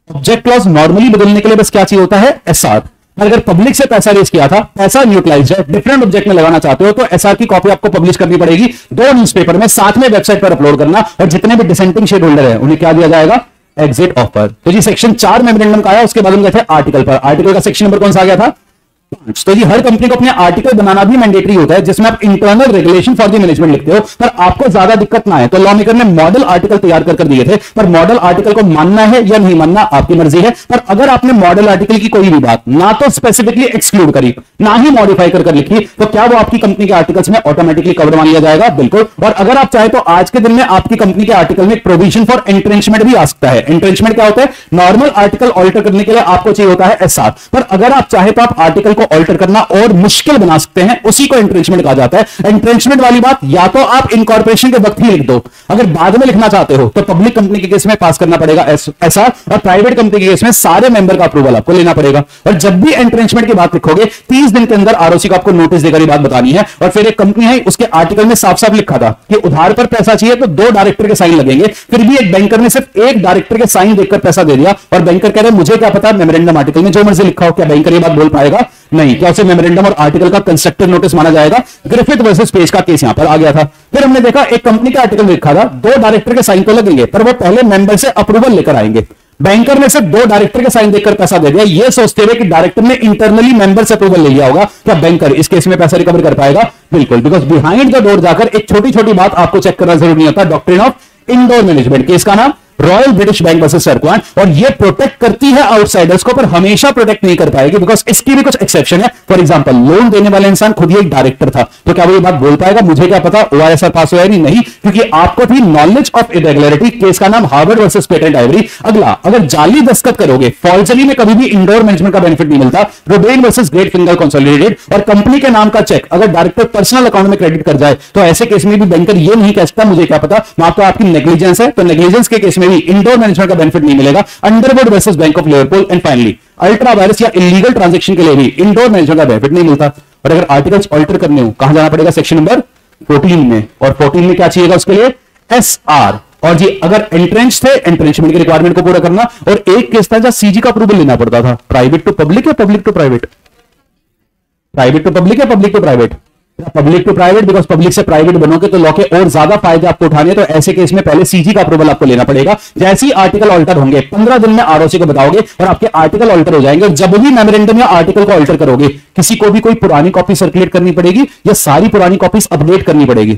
ऑब्जेक्ट क्लॉज नॉर्मली बदलने के लिए बस क्या चाहिए होता है, एसआर। अगर पब्लिक से पैसा रेज किया था, पैसा न्यूट्रलाइज है, डिफरेंट ऑब्जेक्ट में लगाना चाहते हो तो एसआर की कॉपी आपको पब्लिश करनी पड़ेगी 2 न्यूज़पेपर में, साथ में वेबसाइट पर अपलोड करना, और जितने भी डिसेंटिंग शेयर होल्डर है उन्हें क्या दिया जाएगा, एग्जिट ऑफर। तो जी सेक्शन 4 मेमोरेंडम का आया, उसके बाद हम गए थे आर्टिकल पर। आर्टिकल का सेक्शन नंबर कौन सा आ गया था, 5। तो जी हर कंपनी को अपने आर्टिकल बनाना भी मैंडेटरी होता है, जिसमें आप internal regulation for the management लिखते हो। पर आपको ज्यादा दिक्कत ना है तो लॉ मेकर ने मॉडल आर्टिकल तैयार कर दिए थे, पर मॉडल आर्टिकल को मानना है या नहीं मानना आपकी मर्जी है। पर अगर आपने मॉडल आर्टिकल की कोई भी बात ना तो स्पेसिफिकली एक्सक्लूड करी, ना ही मॉडिफाई कर लिखी, तो क्या वो आपकी कंपनी के आर्टिकल्स में ऑटोमेटिकली कवर मान लिया जाएगा, बिल्कुल। और अगर आप चाहे तो आज के दिन में आपकी कंपनी के आर्टिकल में प्रोविजन फॉर एंट्रेंचमेंट भी आ सकता है। एंट्रेंचमेंट क्या होता है, नॉर्मल आर्टिकल ऑल्टर करने के लिए आपको चाहिए होता है एसआर, पर अगर आप चाहे तो आप आर्टिकल को ऑल्टर करना और मुश्किल बना सकते हैं, उसी को एंट्रेंचमेंट कहा जाता है। एंट्रेंचमेंट वाली बात या तो आप इनकॉर्पोरेशन के वक्त ही लिख दो, अगर बाद में लिखना चाहते हो तो पब्लिक कंपनी के केस में पास करना पड़ेगा एसआर, और प्राइवेट कंपनी के केस में सारे मेंबर का अप्रूवल आपको लेना पड़ेगा। और जब भी एंट्रेंचमेंट की बात लिखोगे 30 दिन के अंदर आरओसी को आपको नोटिस देकर ये बात बतानी है। और फिर एक कंपनी है, उसके आर्टिकल में साफ साफ लिखा था कि उधार पर पैसा चाहिए तो 2 डायरेक्टर के साइन लगेंगे, फिर भी एक बैंकर ने सिर्फ एक डायरेक्टर के साइन देखकर पैसा दे दिया, और बैंकर कह रहे मुझे क्या पता मेमोरेंडम आर्टिकल में जो मर्जी लिखा हो, क्या बैंकर ये बात बोल पाएगा, नहीं। क्या उसे मेमोरेंडम और आर्टिकल का कंस्ट्रक्टिव नोटिस माना जाएगा। ग्रिफिथ वर्सेस पेज का केस यहां पर आ गया था। फिर हमने देखा एक कंपनी का आर्टिकल लिखा था, 2 डायरेक्टर के साइन तो लगेंगे, पर वो पहले मेंबर से अप्रूवल लेकर आएंगे। बैंकर ने सिर्फ 2 डायरेक्टर के साइन देखकर पैसा दे दिया, ये सोचते हुए कि डायरेक्टर ने इंटरनली मेंबर से अप्रूवल ले लिया होगा। क्या बैंकर इस केस में पैसा रिकवर कर पाएगा, बिल्कुल, बिकॉज बिहाइंड द डोर जाकर एक छोटी छोटी बात आपको चेक करना जरूरी नहीं होता। Doctrine of indoor management, case का नाम रॉयल ब्रिटिश बैंक वर्सेस सरक्वान, और ये प्रोटेक्ट करती है आउटसाइडर्स को, पर हमेशा प्रोटेक्ट नहीं कर पाएगी, बिकॉज इसकी भी कुछ एक्सेप्शन है। फॉर एग्जांपल, लोन देने वाला इंसान खुद ही एक डायरेक्टर था, तो क्या वो ये बात बोल पाएगा मुझे क्या पता ओआरएसआर पास हुआ है, नहीं, क्योंकि आपको थी नॉलेज ऑफ इरेगुलरिटी। केस का नाम हार्वर्ड वर्सेस पेटेंट आइवरी। अगला, अगर जाली दस्तखत करोगे, फॉर्जरी में कभी भी इंडोर मैनेजमेंट का बेनिफिट नहीं मिलता। रोबेन वर्सेस ग्रेट फिंगर कंसोलिडेटेड, और कंपनी के नाम का चेक अगर डायरेक्टर पर्सनल अकाउंट में क्रेडिट कर जाए तो ऐसे केस में भी बैंकर ये नहीं कह सकता मुझे क्या पता, तो आपकी नेग्लिजेंस है। तो नेग्लिजेंस के केस में भी इंडोर मैनेजमेंट का बेनिफिट नहीं मिलेगा। Underwood versus bank of Liverpool. And finally, ultra vires या इलीगल ट्रांजैक्शन के लिए भी इंडोर मैनेजमेंट का बेनिफिट नहीं मिलता। और अगर आर्टिकल्स ऑल्टर करने हो, कहां जाना पड़ेगा, सेक्शन नंबर 14 में। और 14 में क्या चाहिएगा उसके लिए, एसआर। और जी अगर एंट्रेंच थे, एंट्रेंचमेंट की रिक्वायरमेंट को पूरा करना। और एक केस था जहां सीजी का अप्रूवल लेना पड़ता था, प्राइवेट टू पब्लिक या public to private, private to public या public to private, public to private, because public से प्राइवेट बनोगे तो लॉ के और ज्यादा फायदे आपको उठाने, तो ऐसे केस में पहले सीजी का अप्रूवल आपको लेना पड़ेगा। जैसे ही आर्टिकल ऑल्टर होंगे 15 दिन में आरओसी को बताओगे और आपके आर्टिकल ऑल्टर हो जाएंगे। और जब भी मेमोरेंडम या आर्टिकल को ऑल्टर करोगे, किसी को भी कोई पुरानी कॉपी सर्कुलेट करनी पड़ेगी या सारी पुरानी कॉपीज अपडेट करनी पड़ेगी।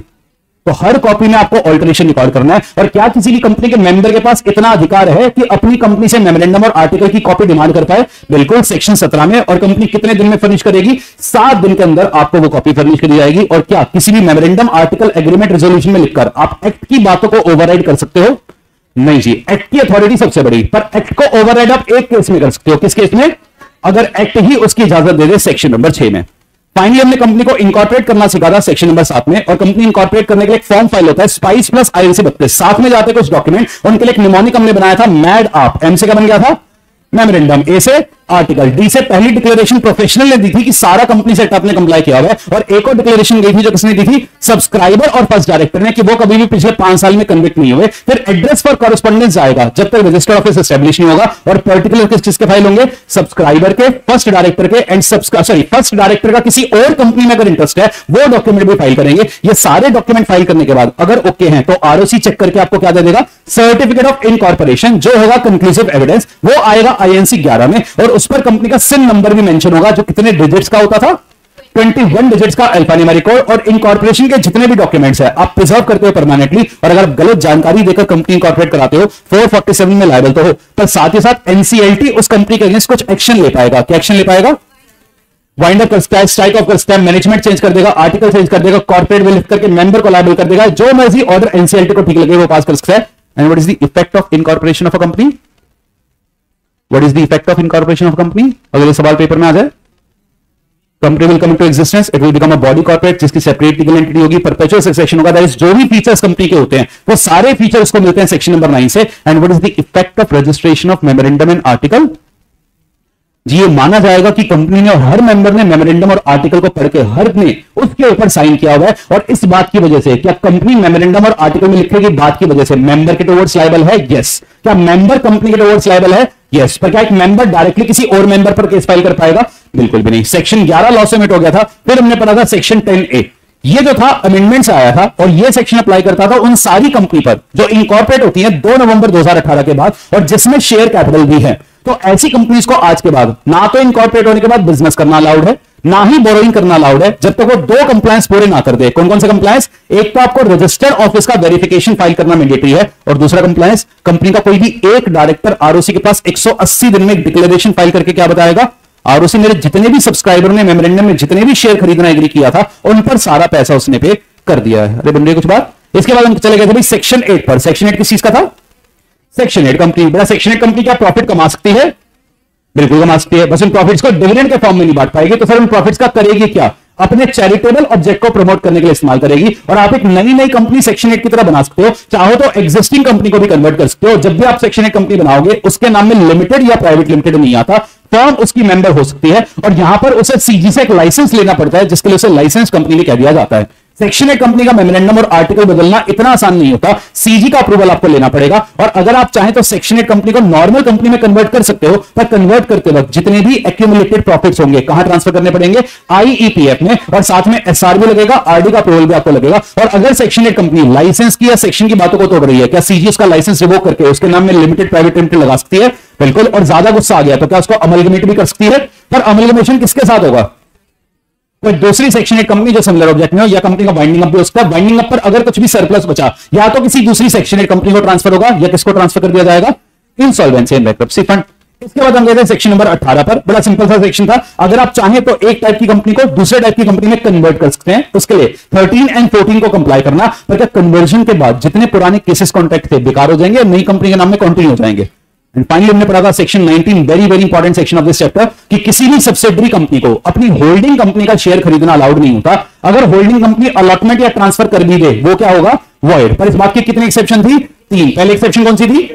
तो हर कॉपी में आपको ऑल्टरेशन रिकॉर्ड करना है। और क्या किसी भी कंपनी के मेंबर के पास इतना अधिकार है कि अपनी कंपनी से मेमोरेंडम और आर्टिकल की कॉपी डिमांड कर पाए, बिल्कुल, सेक्शन 17 में। और कंपनी कितने दिन में फर्निश करेगी, 7 दिन के अंदर आपको वो कॉपी फर्निश करी जाएगी। और क्या किसी भी मेमोरेंडम, आर्टिकल, एग्रीमेंट, रेजोल्यूशन में लिखकर आप एक्ट की बातों को ओवरराइड कर सकते हो, नहीं जी। एक्ट की अथॉरिटी सबसे बड़ी, पर एक्ट को ओवरराइड आप एक केस में कर सकते हो। किस केस में, अगर एक्ट ही उसकी इजाजत दे दे, सेक्शन नंबर 6 में। फाइनली हमने कंपनी को इंकॉर्पोरेट करना सीखा था सेक्शन नंबर 7 में, और कंपनी इंकॉर्पोरेट करने के लिए एक फॉर्म फाइल होता है स्पाइस प्लस INC 32, साथ में जाते कुछ डॉक्यूमेंट, उनके लिए एक निमोनिक हमने बनाया था मैड आप, एम से क्या बन गया था मेमोरेंडम, ए से आर्टिकल, डी से पहली डिक्लेरेशन प्रोफेशनल ने दी थी कि सारा कंपनी सेटअप ने कंप्लाई किया हुआ है, और एक और डिक्लेरेशन गई थी जो किसने दी थी, सब्सक्राइबर और फर्स्ट डायरेक्टर ने, कि वो कभी भी पिछले 5 साल में कन्विक्ट नहीं हुए। फिर एड्रेस फॉर कॉरेस्पॉन्डेंस आएगा जब तक रजिस्टर्ड ऑफिस एस्टेब्लिश नहीं होगा, और पर्टिकुलर किस चीज के फाइल होंगे, सब्सक्राइबर के, फर्स्ट डायरेक्टर के एंड फर्स्ट डायरेक्टर का किसी और कंपनी में अगर इंटरेस्ट है वो डॉक्यूमेंट भी फाइल करेंगे। ये सारे डॉक्यूमेंट फाइल करने के बाद अगर ओके हैं तो ROC चेक करके आपको क्या दे देगा, सर्टिफिकेट ऑफ इनकॉर्पोरेशन, जो होगा कंक्लूसिव एविडेंस, वो आएगा INC 11 में, और उस पर कंपनी का सिन नंबर भी मेंशन होगा जो कितने डिजिट्स का होता था, 21 डिजिट्स का अल्फान्यूमेरिक कोड, और इनकॉर्पोरेशन के जितने भी डॉक्यूमेंट्स हैं आप प्रिजर्व करते हो परमानेंटली, और अगर गलत जानकारी देकर कंपनी इनकॉर्पोरेट कराते हो 447 में लायबल तो हो, पर साथ ही साथ NCLT उस कंपनी के अगेंस्ट कुछ एक्शन ले पाएगा। क्या एक्शन ले पाएगा, वाइंड अप कर सकता है, स्ट्राइक ऑफ कर सकता है, मैनेजमेंट चेंज कर देगा, आर्टिकल चेंज कर देगा, कॉर्पोरेट विल लिफ्ट करके मेंबर को लायबल कर देगा, जो मर्जी ऑर्डर NCLT को ठीक लगे वो पास कर सकता है। And what is the effect of incorporation of a company, what is the effect of incorporation of a company, अगर ये सवाल पेपर में आ जाए, company will come to existence, it will become a body corporate जिसकी separate legal entity होगी, perpetual succession होगा, that is जो भी फीचर्स कंपनी के होते हैं वो सारे फीचर्स को मिलते हैं सेक्शन नंबर 9 से। And what is the effect of registration of memorandum and article, जी ये माना जाएगा कि कंपनी ने और हर मेंबर ने मेमोरेंडम और आर्टिकल को पढ़ के हर ने उसके ऊपर साइन किया हुआ है, और इस बात की वजह से क्या कंपनी मेमोरेंडम और आर्टिकल में लिखे गई बात की वजह से मेंबर के टुवर्ड्स लायबल है, यस। क्या मेंबर कंपनी के टुवर्ड्स लायबल है, यस। पर क्या एक मेंबर डायरेक्टली किसी और मेंबर पर केस फाइल कर पाएगा, बिल्कुल भी नहीं। सेक्शन 11 लॉ से मिट हो गया था। फिर हमने पढ़ा था सेक्शन 10A, ये जो था अमेंडमेंट्स आया था, और ये सेक्शन अप्लाई करता था उन सारी कंपनी पर जो इनकॉर्पोरेट होती है 2 नवंबर 2018 के बाद, और जिसमें शेयर कैपिटल भी है। तो ऐसी कंपनीज को आज के बाद ना तो इनकॉर्पोरेट होने के बाद बिजनेस करना अलाउड है, ना ही बोरोइंग करना अलाउड है, जब तक वो 2 कंप्लायंस पूरे ना कर दे। कौन कौन से कंप्लायंस, एक तो आपको रजिस्टर्ड ऑफिस का वेरिफिकेशन फाइल करना मैंडेटरी है, और दूसरा कंप्लायंस कंपनी का कोई भी एक डायरेक्टर ROC के पास 180 दिन में एक डिक्लेरेशन फाइल करके क्या बताएगा, ROC मेरे जितने भी सब्सक्राइबर ने मेमोरेंडम में जितने भी शेयर खरीदना एग्री किया था उन पर सारा पैसा उसने पे कर दिया है। अरे बन रही कुछ बात। इसके बाद हम चले गए थे भाई सेक्शन 8 पर। सेक्शन 8 किस चीज का था, सेक्शन 8 कंपनी, बड़ा सेक्शन 8 कंपनी क्या प्रॉफिट कमा सकती है, बिल्कुल कमा सकती है, बस उन प्रॉफिट्स को डिविडेंड के फॉर्म में नहीं बांट पाएगी। तो फिर उन प्रॉफिट्स का करेगी क्या, अपने चैरिटेबल ऑब्जेक्ट को प्रमोट करने के लिए इस्तेमाल करेगी। और आप एक नई कंपनी सेक्शन 8 की तरह बना सकते हो, चाहो तो एग्जिस्टिंग कंपनी को भी कन्वर्ट कर सकते हो। जब भी आप सेक्शन 8 कंपनी बनाओगे उसके नाम में लिमिटेड या प्राइवेट लिमिटेड नहीं आता, फर्म उसकी मेंबर हो सकती है, और यहां पर उसे CG से एक लाइसेंस लेना पड़ता है, जिसके लिए उसे लाइसेंस कंपनी ने कह दिया जाता है। सेक्शन 8 कंपनी का मेमोरेंडम और आर्टिकल बदलना इतना आसान नहीं होता, CG का अप्रूवल आपको लेना पड़ेगा। और अगर आप चाहें तो सेक्शन 8 कंपनी को नॉर्मल कंपनी में कन्वर्ट कर सकते हो, पर कन्वर्ट करते वक्त जितने भी एक्यूमुलेटेड प्रॉफिट्स होंगे कहां ट्रांसफर करने पड़ेंगे, IEPF में, और साथ में SR भी लगेगा, RD का अप्रूवल भी आपको लगेगा। और अगर सेक्शन 8 कंपनी लाइसेंस की या सेक्शन की बातों को तोड़ रही है, क्या CG उसका लाइसेंस रिवोक करके उसके नाम में लिमिटेड प्राइवेट लिमिटेड लगा सकती है, बिल्कुल। और ज्यादा गुस्सा आ गया तो क्या उसको अमलगमेट भी कर सकती है, पर अमलगमेशन किसके साथ होगा, कोई दूसरी सेक्शन 8 कंपनी जो सिमिलर ऑब्जेक्ट में हो, या कंपनी का वाइंडिंग अप भी हो सकता है। वाइंडिंग अप पर अगर कुछ भी सरप्लस बचा, या तो किसी दूसरी सेक्शन 8 कंपनी को ट्रांसफर होगा, या किसको ट्रांसफर कर दिया जाएगा, इंसॉल्वेंसी एंड बैंक्रप्सी फंड। इसके बाद हम गए थे सेक्शन नंबर 18 पर। बड़ा सिंपल सा सेक्शन था, अगर आप चाहें तो एक टाइप की कंपनी को दूसरे टाइप की कंपनी में कन्वर्ट कर सकते हैं। उसके लिए 13 एंड 14 को कंप्लाई करना, पर क्या कन्वर्जन के बाद जितने पुराने केसेस कॉन्ट्रैक्ट थे बेकार हो जाएंगे, नई कंपनी के नाम में कंटिन्यू हो जाएंगे। एंड फाइनली हमने पढ़ा था section 19, very very important section of this chapter, कि किसी भी सब्सिडरी कंपनी को अपनी होल्डिंग कंपनी का शेयर खरीदना अलाउड नहीं होता। अगर होल्डिंग कंपनी अलॉटमेंट या ट्रांसफर कर भी दे वो क्या होगा, वॉइड। पर इस बात की कितनी एक्सेप्शन थी, 3। पहले एक्सेप्शन कौन सी थी,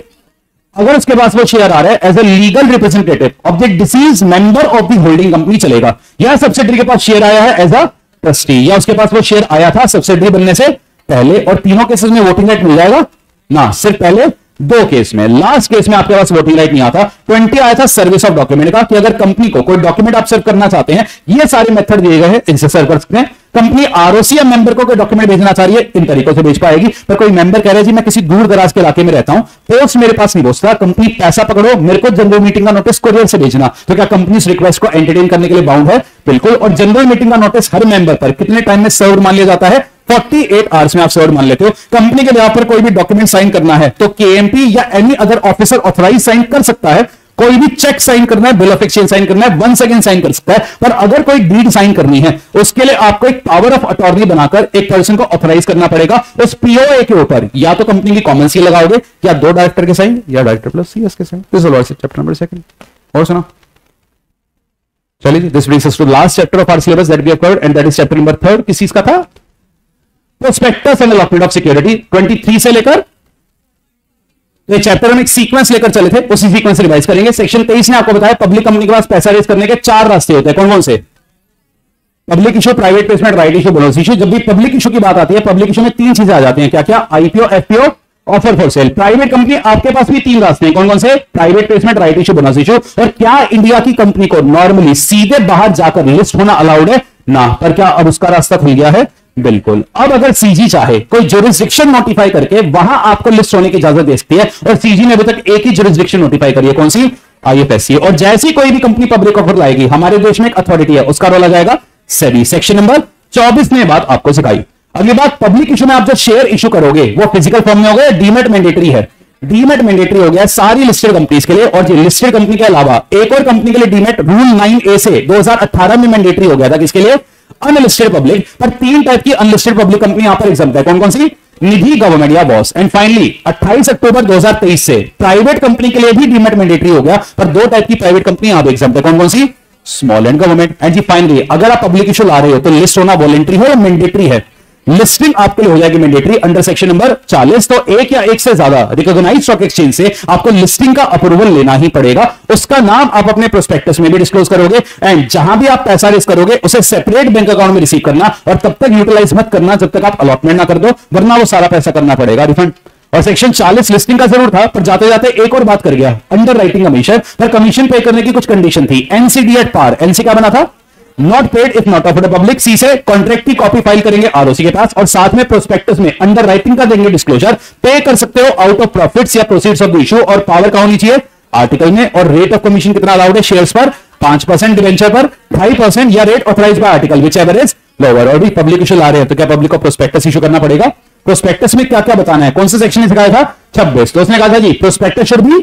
अगर उसके पास वो शेयर आ रहा है as a legal representative of the deceased member of the holding company चलेगा, या सब्सिडरी के पास शेयर आया है एज अ ट्रस्टी, या उसके पास वो शेयर आया था सब्सिडरी बनने से पहले। और तीनों केसेस में वोटिंग राइट मिल जाएगा ना, सिर्फ पहले 2 केस में। लास्ट केस में आपके पास वोटिंग राइट नहीं आता। 20 आया था सर्विस ऑफ डॉक्यूमेंट का, कि अगर कंपनी को कोई डॉक्यूमेंट आप सर्व करना चाहते हैं, ये सारे मेथड दिए गए हैं, इनसे सर्व कर सकते हैं। कंपनी ROC या मेंबर को कोई डॉक्यूमेंट भेजना चाह रही है, इन तरीकों से भेज पाएगी। पर कोई मेंबर कह रहा है जी मैं किसी दूर दराज के इलाके में रहता हूं, पोस्ट मेरे पास नहीं पहुंचता, कंपनी पैसा पकड़ो, मेरे को जनरल मीटिंग का नोटिस कोरियर से भेजना, तो क्या कंपनी इस रिक्वेस्ट को एंटरटेन करने के लिए बाउंड है, बिल्कुल। और जनरल मीटिंग का नोटिस हर मेंबर पर कितने टाइम में सर्व मान लिया जाता है, 48 आवर्स में आप सर्व मान लेते हो। कंपनी के यहाँ पर कोई भी डॉक्यूमेंट साइन करना है तो KMP या any other officer authorise sign कर सकता है। कोई भी चेक साइन करना है, बिल ऑफ एक्सचेंज साइन करना है, 1 सेकंड साइन कर सकता है। पर अगर कोई डीड साइन करनी है उसके लिए आपको एक पावर ऑफ अटॉर्नी बनाकर एक पर्सन को ऑथराइज करना पड़ेगा। उस POA के ऊपर या तो कंपनी की कॉमन सी लगाओगे, या 2 डायरेक्टर के साइन, या डायरेक्टर प्लस CS के साइन। Chapter number 2। और सुना चलिए, this brings us to last chapter of our syllabus that we have covered and that is chapter number 3। किस चीज का था? Prospectus and allotment of security. 23 से लेकर तो ये चैप्टर हम एक सीक्वेंस लेकर चले थे, उसी सीक्वेंस से रिवाइज करेंगे। सेक्शन 23 ने आपको बताया पब्लिक कंपनी के पास पैसा रेज करने के 4 रास्ते होते हैं। कौन कौन से? Public issue, private placement, right issue, bonus issue. जब भी पब्लिक इशू की बात आती है, पब्लिक इशू में 3 चीजें आ जाती हैं। क्या क्या? IPO, FPO, offer for sale. Private company आपके पास भी 3 रास्ते हैं। कौन कौन से? Private placement, right issue, bonus issue. और क्या इंडिया की कंपनी को नॉर्मली सीधे बाहर जाकर लिस्ट होना अलाउड है? ना। पर क्या अब उसका रास्ता खुल गया है? बिल्कुल। अब अगर सीजी चाहे कोई जुरिस्डिक्शन नोटिफाई करके वहां आपको लिस्ट होने की इजाजत दे सकती है, और सीजी ने अभी तक एक ही जुरिस्डिक्शन नोटिफाई करी है। कौन सी? आईएफएससी। और जैसी कोई भी कंपनी पब्लिक ऑफर लाएगी, हमारे देश में एक अथॉरिटी है, उसका रोल आ जाएगा सेबी। सेक्शन नंबर 24 ने बात आपको सिखाई। अगली बात, पब्लिक इशू में आप जो शेयर इशू करोगे वो फिजिकल फॉर्म में हो गया, डीमेट मैंडेटरी है। डीमेट मैंडेटरी हो गया सारी लिस्टेड कंपनीज के लिए, और लिस्टेड कंपनी के अलावा एक और कंपनी के लिए डीमेट रूल 9A से 2018 में मैंडेटरी हो गया था। किसके लिए? Unlisted public. पर 3 टाइप की अनलिस्टेड पब्लिक कंपनी यहां पर एग्जाम्प्ट है। कौन कौन सी? निधि, गवर्नमेंट या बॉस। एंड फाइनली 28 अक्टूबर 2023 से प्राइवेट कंपनी के लिए भी डीमेट मैंडेटरी हो गया, पर 2 टाइप की प्राइवेट कंपनी यहां पर एग्जाम्प्ट है। कौन कौन सी? Small and government. एंड जी फाइनली, अगर आप पब्लिक इशू ला रहे हो तो लिस्ट होना वॉलेंट्री है या मैंडेटरी है? लिस्टिंग आपके लिए हो जाएगी मैंडेटरी अंडर सेक्शन नंबर 40। तो एक या एक से ज्यादा रिकॉग्नाइज्ड स्टॉक एक्सचेंज से आपको लिस्टिंग का अप्रूवल लेना ही पड़ेगा। उसका नाम आप अपने प्रोस्पेक्टस में भी डिस्क्लोज करोगे, एंड जहां भी आप पैसा रेज करोगे उसे सेपरेट बैंक अकाउंट में रिसीव करना, और तब तक यूटिलाइज मत करना जब तक आप अलॉटमेंट ना कर दो, वरना वो सारा पैसा करना पड़ेगा रिफंड। और सेक्शन 40 लिस्टिंग का जरूर था, पर जाते जाते एक और बात कर गया, अंडर राइटिंग कमीशन। पर कमीशन पे करने की कुछ कंडीशन थी। NCD at par. एनसी क्या बना था? Not paid if not offered public. C से कॉन्ट्रैक्ट की कॉपी फाइल करेंगे आरओसी के पास, और साथ में प्रोस्पेक्टस में अंडर राइटिंग का देंगे डिस्क्लोजर। पे कर सकते हो आउट ऑफ प्रॉफिट्स या प्रोसीड्स ऑफ द इशू, और पावर का होनी चाहिए आर्टिकल में। और रेट ऑफ कमीशन कितना अलाउड है? शेयर्स पर 5%, डिवेंचर पर 5%, या rate authorise by article which ever is lower. और भी पब्लिक इशू ला रहे हैं तो क्या पब्लिक को प्रोस्पेक्टस इशू करना पड़ेगा? प्रोस्पेक्टस में क्या क्या बताना है? कौन सा सेक्शन ने सिखाया था? 26। तो उसने कहा था जी prospectus should be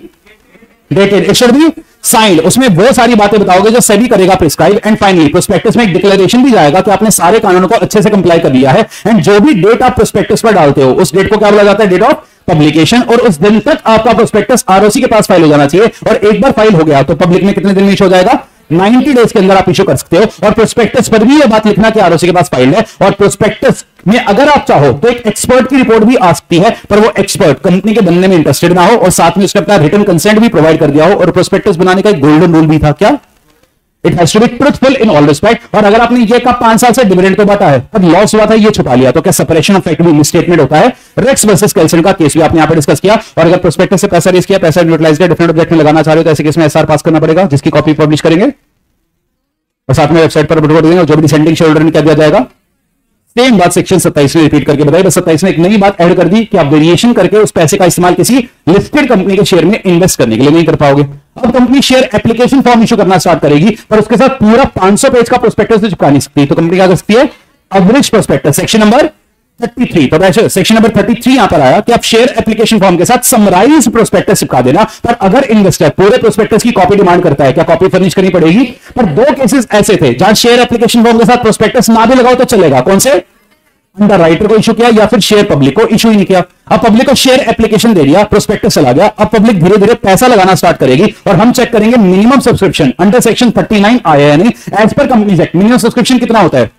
dated, it should be signed. उसमें वो सारी बातें बताओगे जो सेबी करेगा प्रिस्क्राइब। एंड फाइनली प्रोस्पेक्टस में एक डिक्लेरेशन भी जाएगा कि आपने सारे कानूनों को अच्छे से कंप्लाई कर लिया है, एंड जो भी डेट आप प्रोस्पेक्टस पर डालते हो उस डेट को क्या बोला जाता है? Date of publication. और उस दिन तक आपका प्रोस्पेक्टस आरओसी के पास फाइल हो जाना चाहिए, और एक बार फाइल हो गया तो पब्लिक में कितने दिन में इशू हो जाएगा? 90 डेज के अंदर आप इशू कर सकते हो। और प्रोस्पेक्टस पर भी यह बात लिखना कि आरओसी के पास फाइल है। और प्रोस्पेक्टस में अगर आप चाहो तो एक एक्सपर्ट की रिपोर्ट भी आ सकती है, पर वो एक्सपर्ट कंपनी के बनने में इंटरेस्टेड ना हो, और साथ में उसने अपना रिटन कंसेंट भी प्रोवाइड कर दिया हो। और प्रोस्पेक्टस बनाने का एक गोल्डन रूल भी था, क्या? It has to be truthful in all respect. और अगर आपने ये कहा 5 साल से डिविडेंड तो बांटा है, पर लॉस हुआ था, ये छुपा लिया, तो क्या सेपरेशन ऑफ फैक्ट भी स्टेटमेंट होता है? रेक्स वर्सेस केल्सन का केस भी आपने यहां पर डिस्कस किया। और अगर प्रोस्पेक्टस से पैसा रेज किया, पैसा यूटिलाइज किया, डिफरेंट ऑब्जेक्ट में लगाना चाह रहे हो तो ऐसे केस में एसआर पास करना पड़ेगा, जिसकी कॉपी पब्लिश करेंगे और साथ में वेबसाइट पर अपलोड देंगे। और जो भी डिसेंडिंग शेयर होल्डर ने क्या दिया जाएगा, सेम बात सेक्शन 27 में रिपीट करके बताई। बस 27 में एक नई बात ऐड कर दी कि आप वेरिएशन करके उस पैसे का इस्तेमाल किसी लिस्टेड कंपनी के शेयर में इन्वेस्ट करने के लिए नहीं कर पाओगे। अब company share application form issue करना स्टार्ट करेगी, पर उसके साथ पूरा 500 पेज का प्रोस्पेक्टस तो चिपका नहीं सकती। तो कंपनी क्या कर सकती है? Average prospectus. Section number 33। तो सेक्शन नंबर 33 यहां पर आया कि आप शेयर एप्लीकेशन फॉर्म के साथ समराइज प्रोस्पेक्टस चिपका देना। पर अगर इन्वेस्टर पूरे प्रोस्पेक्टस की कॉपी डिमांड करता है, क्या कॉपी फर्निश करनी पड़ेगी? पर 2 केसेस ऐसे थे जहां शेयर एप्लीकेशन फॉर्म के साथ प्रोस्पेक्टस ना भी लगाओ तो चलेगा। कौन से? अंडर राइटर को इशू किया, या फिर शेयर पब्लिक को इशू ही नहीं किया। अब पब्लिक को शेयर एप्लीकेशन दे दिया, प्रोस्पेक्टस चला गया। अब पब्लिक धीरे धीरे पैसा लगाना स्टार्ट करेगी, और हम चेक करेंगे मिनिमम सब्सक्रिप्शन अंडर सेक्शन 39 आया है नहीं। As per companies act minimum subscription कितना होता है?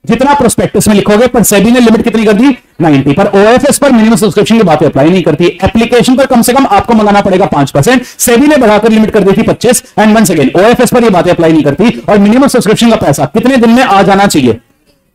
जितना प्रोस्पेक्टस में लिखोगे। पर सेबी ने लिमिट कितनी कर दी? 90। पर ओएफएस पर मिनिमम सब्सक्रिप्शन की बातें अप्लाई नहीं करती। एप्लीकेशन पर कम से कम आपको मंगाना पड़ेगा 5%, सेबी ने बढ़ाकर लिमिट कर दी थी 25। एंड वंस अगेन ओएफएस पर ये बातें अप्लाई नहीं करती। और मिनिमम सब्सक्रिप्शन का पैसा कितने दिन में आ जाना चाहिए?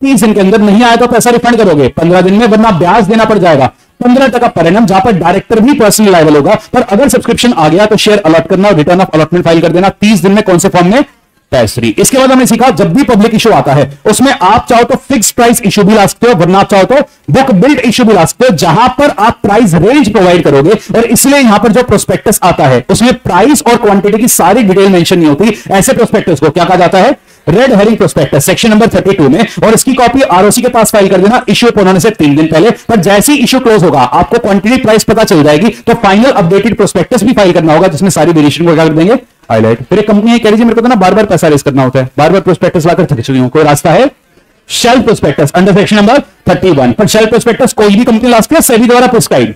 30 दिन के अंदर। नहीं आया तो पैसा रिफंड करोगे 15 दिन में, वरना ब्याज देना पड़ जाएगा 15% पर एनम, जहां पर डायरेक्टर भी पर्सनली लायबल होगा। पर अगर सब्सक्रिप्शन आ गया तो शेयर अलॉट करना और रिटर्न ऑफ अलॉटमेंट फाइल कर देना 30 दिन में। कौन से फॉर्म में? पैस 3। इसके बाद हमने सीखा जब भी पब्लिक इशू आता है उसमें आप चाहो तो फिक्स प्राइस इशू भी ला सकते हो, वरना आप चाहो तो बुक बिल्ड इशू भी ला सकते हो, जहां पर आप प्राइस रेंज प्रोवाइड करोगे। और इसलिए यहां पर जो प्रोस्पेक्टस आता है उसमें प्राइस और क्वांटिटी की सारी डिटेल मेंशन नहीं होती। ऐसे प्रोस्पेक्टस को क्या कहा जाता है? Red herring prospectus. Section number 32 में। और इसकी कॉपी आरओसी के पास फाइल कर देना इश्यू होने से 3 दिन पहले। पर जैसे ही इश्यू क्लोज होगा आपको क्वांटिटी प्राइस पता चल जाएगी, तो फाइनल अपडेटेड प्रोस्पेक्टस भी फाइल करना होगा, जिसमें सारी वेरिएशन को क्या कर देंगे? हाईलाइट। फिर एक कंपनी कह रही मेरे को तो ना बार बार पैसा रेस करना होता है, बार बार प्रोस्पेक्टस लाकर थक चुकी हूं, कोई रास्ता है? Shelf prospectus under section number 31। पर शेल्फ प्रोस्पेक्टस कोई भी कंपनी ला सकती है सेबी द्वारा प्रिस्क्राइब।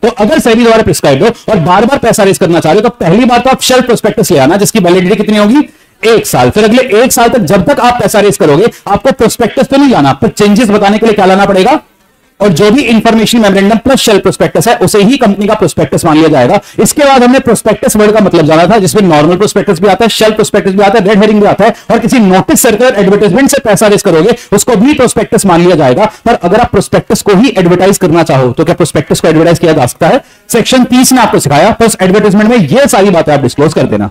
तो अगर सेबी द्वारा प्रिस्क्राइब हो और बार बार पैसा रेस करना चाह रहे हो तो पहली बात तो आप शेल्फ प्रोस्पेक्टस ले आना, जिसकी वैलिडिटी कितनी होगी? 1 साल। फिर अगले 1 साल तक जब तक आप पैसा रेस करोगे आपको प्रोस्पेक्टस तो नहीं लाना, पर चेंजेस बताने के लिए क्या लाना पड़ेगा, और जो भी information memorandum plus shelf prospectus है उसे ही कंपनी का प्रोस्पेक्टस मान लिया जाएगा। इसके बाद हमने प्रोस्पेक्टस वर्ड का मतलब जाना था, जिसमें नॉर्मल प्रोस्पेक्टस भी आता है, शेल्फ प्रोस्पेक्टस भी आता है, रेड हेरिंग भी आता है, और किसी नोटिस सर्कुलर एडवर्टाइजमेंट से पैसा रेस करोगे उसको भी प्रोस्पेक्टस मान लिया जाएगा। पर अगर आप प्रोस्पेक्टस को ही एडवर्टाइज करना चाहो तो क्या प्रोस्पेक्टस को एडवर्टाइज किया जा सकता है? सेक्शन 30 ने आपको सिखाया, प्लस एडवर्टाइजमेंट में यह सारी बातें आप डिस्क्लोज कर देना।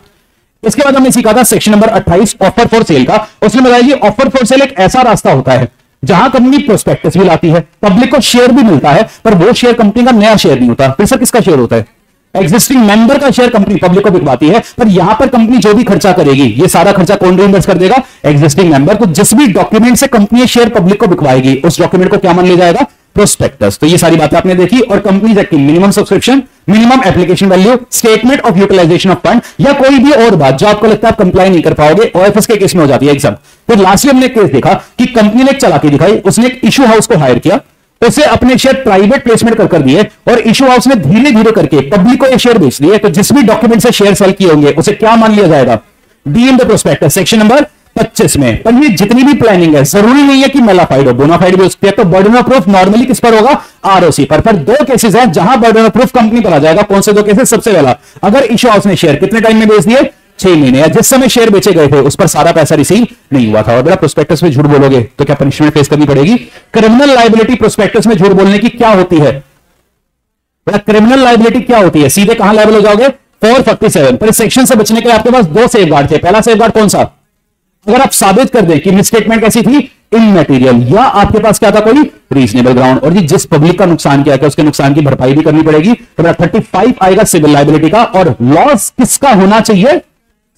इसके बाद हमने सीखा था section number 28 offer for sale का। उसमें बताया कि ऑफर फॉर सेल एक ऐसा रास्ता होता है जहां कंपनी प्रोस्पेक्टस भी लाती है, पब्लिक को शेयर भी मिलता है, पर वो शेयर कंपनी का नया शेयर नहीं होता। फिर सर किसका शेयर होता है? एग्जिस्टिंग मेंबर का शेयर कंपनी पब्लिक को बिकवाती है, पर यहां पर कंपनी जो भी खर्चा करेगी ये सारा खर्चा कौन रिइंबर्स कर देगा? एग्जिस्टिंग मेंबर को। जिस भी डॉक्यूमेंट से कंपनी शेयर पब्लिक को बिकवाएगी उस डॉक्यूमेंट को क्या मान लिया जाएगा? प्रोस्पेक्टस। तो ये सारी बातें आपने देखी। और कंपनीज एक्ट की minimum subscription, minimum application value, statement of utilisation of fund, या कोई भी और बात जो आपको लगता है आप कंप्लाई नहीं कर पाओगे, ओएफएस के केस में हो जाती है एग्जाम। फिर लास्टली हमने केस देखा कि कंपनी ने एक चालाकी दिखाई, उसने एक इशू हाउस को हायर किया, उसे अपने शेयर प्राइवेट प्लेसमेंट कर दिए, और इशू हाउस ने धीरे धीरे करके पब्लिक को ये शेयर बेच दिए। तो जिस भी डॉक्यूमेंट से शेयर सेल किए होंगे उसे क्या मान लिया जाएगा? D in the prospectus, section number 25 में। पर ये जितनी भी प्लानिंग है जरूरी नहीं है कि मेलाफाइड हो, बोनाफाइड भी हो सकती है। तो बर्डन ऑफ प्रूफ नॉर्मली किस पर होगा? आरओसी पर। पर दो केसेस हैं जहां बर्डन ऑफ प्रूफ कंपनी पर आ जाएगा। कौन से दो केसेस? सबसे पहला, अगर इशू हाउस ने शेयर कितने टाइम में बेच दिए? 6 महीने, या जिस समय शेयर बेचे गए थे उस पर सारा पैसा रिसीव नहीं हुआ था। और बेटा प्रोस्पेक्टस में झूठ बोलोगे तो क्या पनिशमेंट फेस करनी पड़ेगी? क्रिमिनल लायबिलिटी प्रोस्पेक्टस में झूठ बोलने की क्या होती है? बेटा क्रिमिनल लायबिलिटी क्या होती है? सीधे कहां लायबल हो जाओगे? 447। पर इस सेक्शन से बचने के लिए आपके पास 2 सेफगार्ड थे। पहला सेफगार्ड कौन सा? अगर आप साबित कर दें कि मिसस्टेटमेंट कैसी थी? इमैटेरियल, या आपके पास क्या था? कोई रीजनेबल ग्राउंड। और जी जिस पब्लिक का नुकसान किया, उसके नुकसान की भरपाई भी करनी पड़ेगी। तो 35 आएगा सिविल लायबिलिटी का। और लॉस किसका होना चाहिए?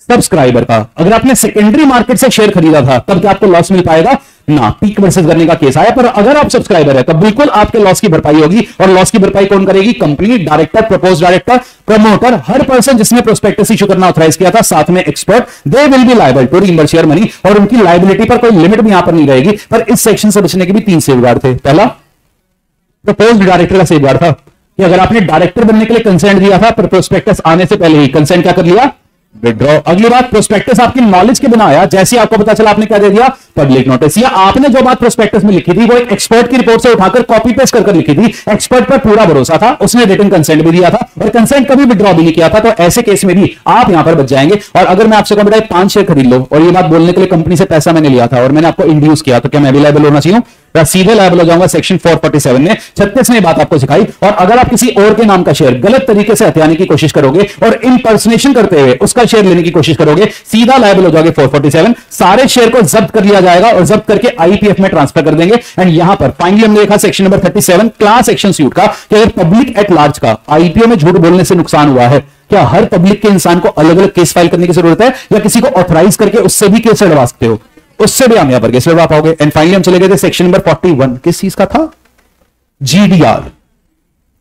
सब्सक्राइबर का। अगर आपने सेकेंडरी मार्केट से शेयर खरीदा था तब क्या आपको लॉस मिल पाएगा? ना, पीक वर्सेस करने का केस आया। पर अगर आप सब्सक्राइबर है तो बिल्कुल आपके लॉस की भरपाई होगी। और लॉस की भरपाई कौन करेगी? Company, director, propose director, promoter, हर पर्सन जिसने प्रोस्पेक्टस इशू करना ऑथराइज किया था, साथ में expert, they will be liable to reimburse share money. और उनकी लायबिलिटी पर कोई लिमिट भी यहां पर नहीं रहेगी। पर इस सेक्शन से बचने के भी 3 सेफगार्ड थे। पहला, प्रपोज डायरेक्टर का सेफगार्ड था कि अगर आपने डायरेक्टर बनने के लिए कंसेंट दिया था पर प्रोस्पेक्टस आने से पहले ही कंसेंट क्या कर लिया? विड्रॉ। अगली बात, प्रोस्पेक्टस आपकी नॉलेज के बिना आया, जैसे आपको पता चला आपने क्या दे दिया? Public notice. या आपने जो बात प्रोस्पेक्टस में लिखी थी वो एक एक्सपर्ट की रिपोर्ट से उठाकर कॉपी पेस्ट कर लिखी थी, एक्सपर्ट पर पूरा भरोसा था, उसने रिटन कंसेंट भी दिया था और कंसेंट कभी विड्रॉ भी नहीं किया था। तो ऐसे केस में भी आप यहां पर बच जाएंगे। और अगर मैं आपसे कहूं बेटा 5 शेयर खरीद लो, और ये बात बोलने के लिए कंपनी से पैसा मैंने लिया था और मैंने आपको इंड्यूस किया, तो क्या मैं भी लायबल होना चाहिए? सीधे लायबल हो जाऊंगा। सेक्शन 447 ने 36 ने बात आपको सिखाई। और अगर आप किसी और के नाम का शेयर गलत तरीके से हथियाने की कोशिश करोगे और इंपर्सनेशन करते हुए उसका शेयर लेने की कोशिश करोगे, सीधा लायबल हो जाओगे 447। सारे शेयर को जब्त कर लिया जाएगा और जब्त करके आईपीएफ में ट्रांसफर कर देंगे। एंड यहां पर फाइनली हमने देखा section number 37 class action suit का, कि अगर पब्लिक एट लार्ज का आईपीओ में झूठ बोलने से नुकसान हुआ है, क्या हर पब्लिक के इंसान को अलग अलग केस फाइल करने की जरूरत है, या किसी को ऑथराइज करके उससे भी केस लड़वा सकते हो? उससे भी हम यहां पर केस लड़वा पाओगे। एंड फाइनली हम चले गए थे सेक्शन नंबर 41, किस चीज का था? जीडीआर।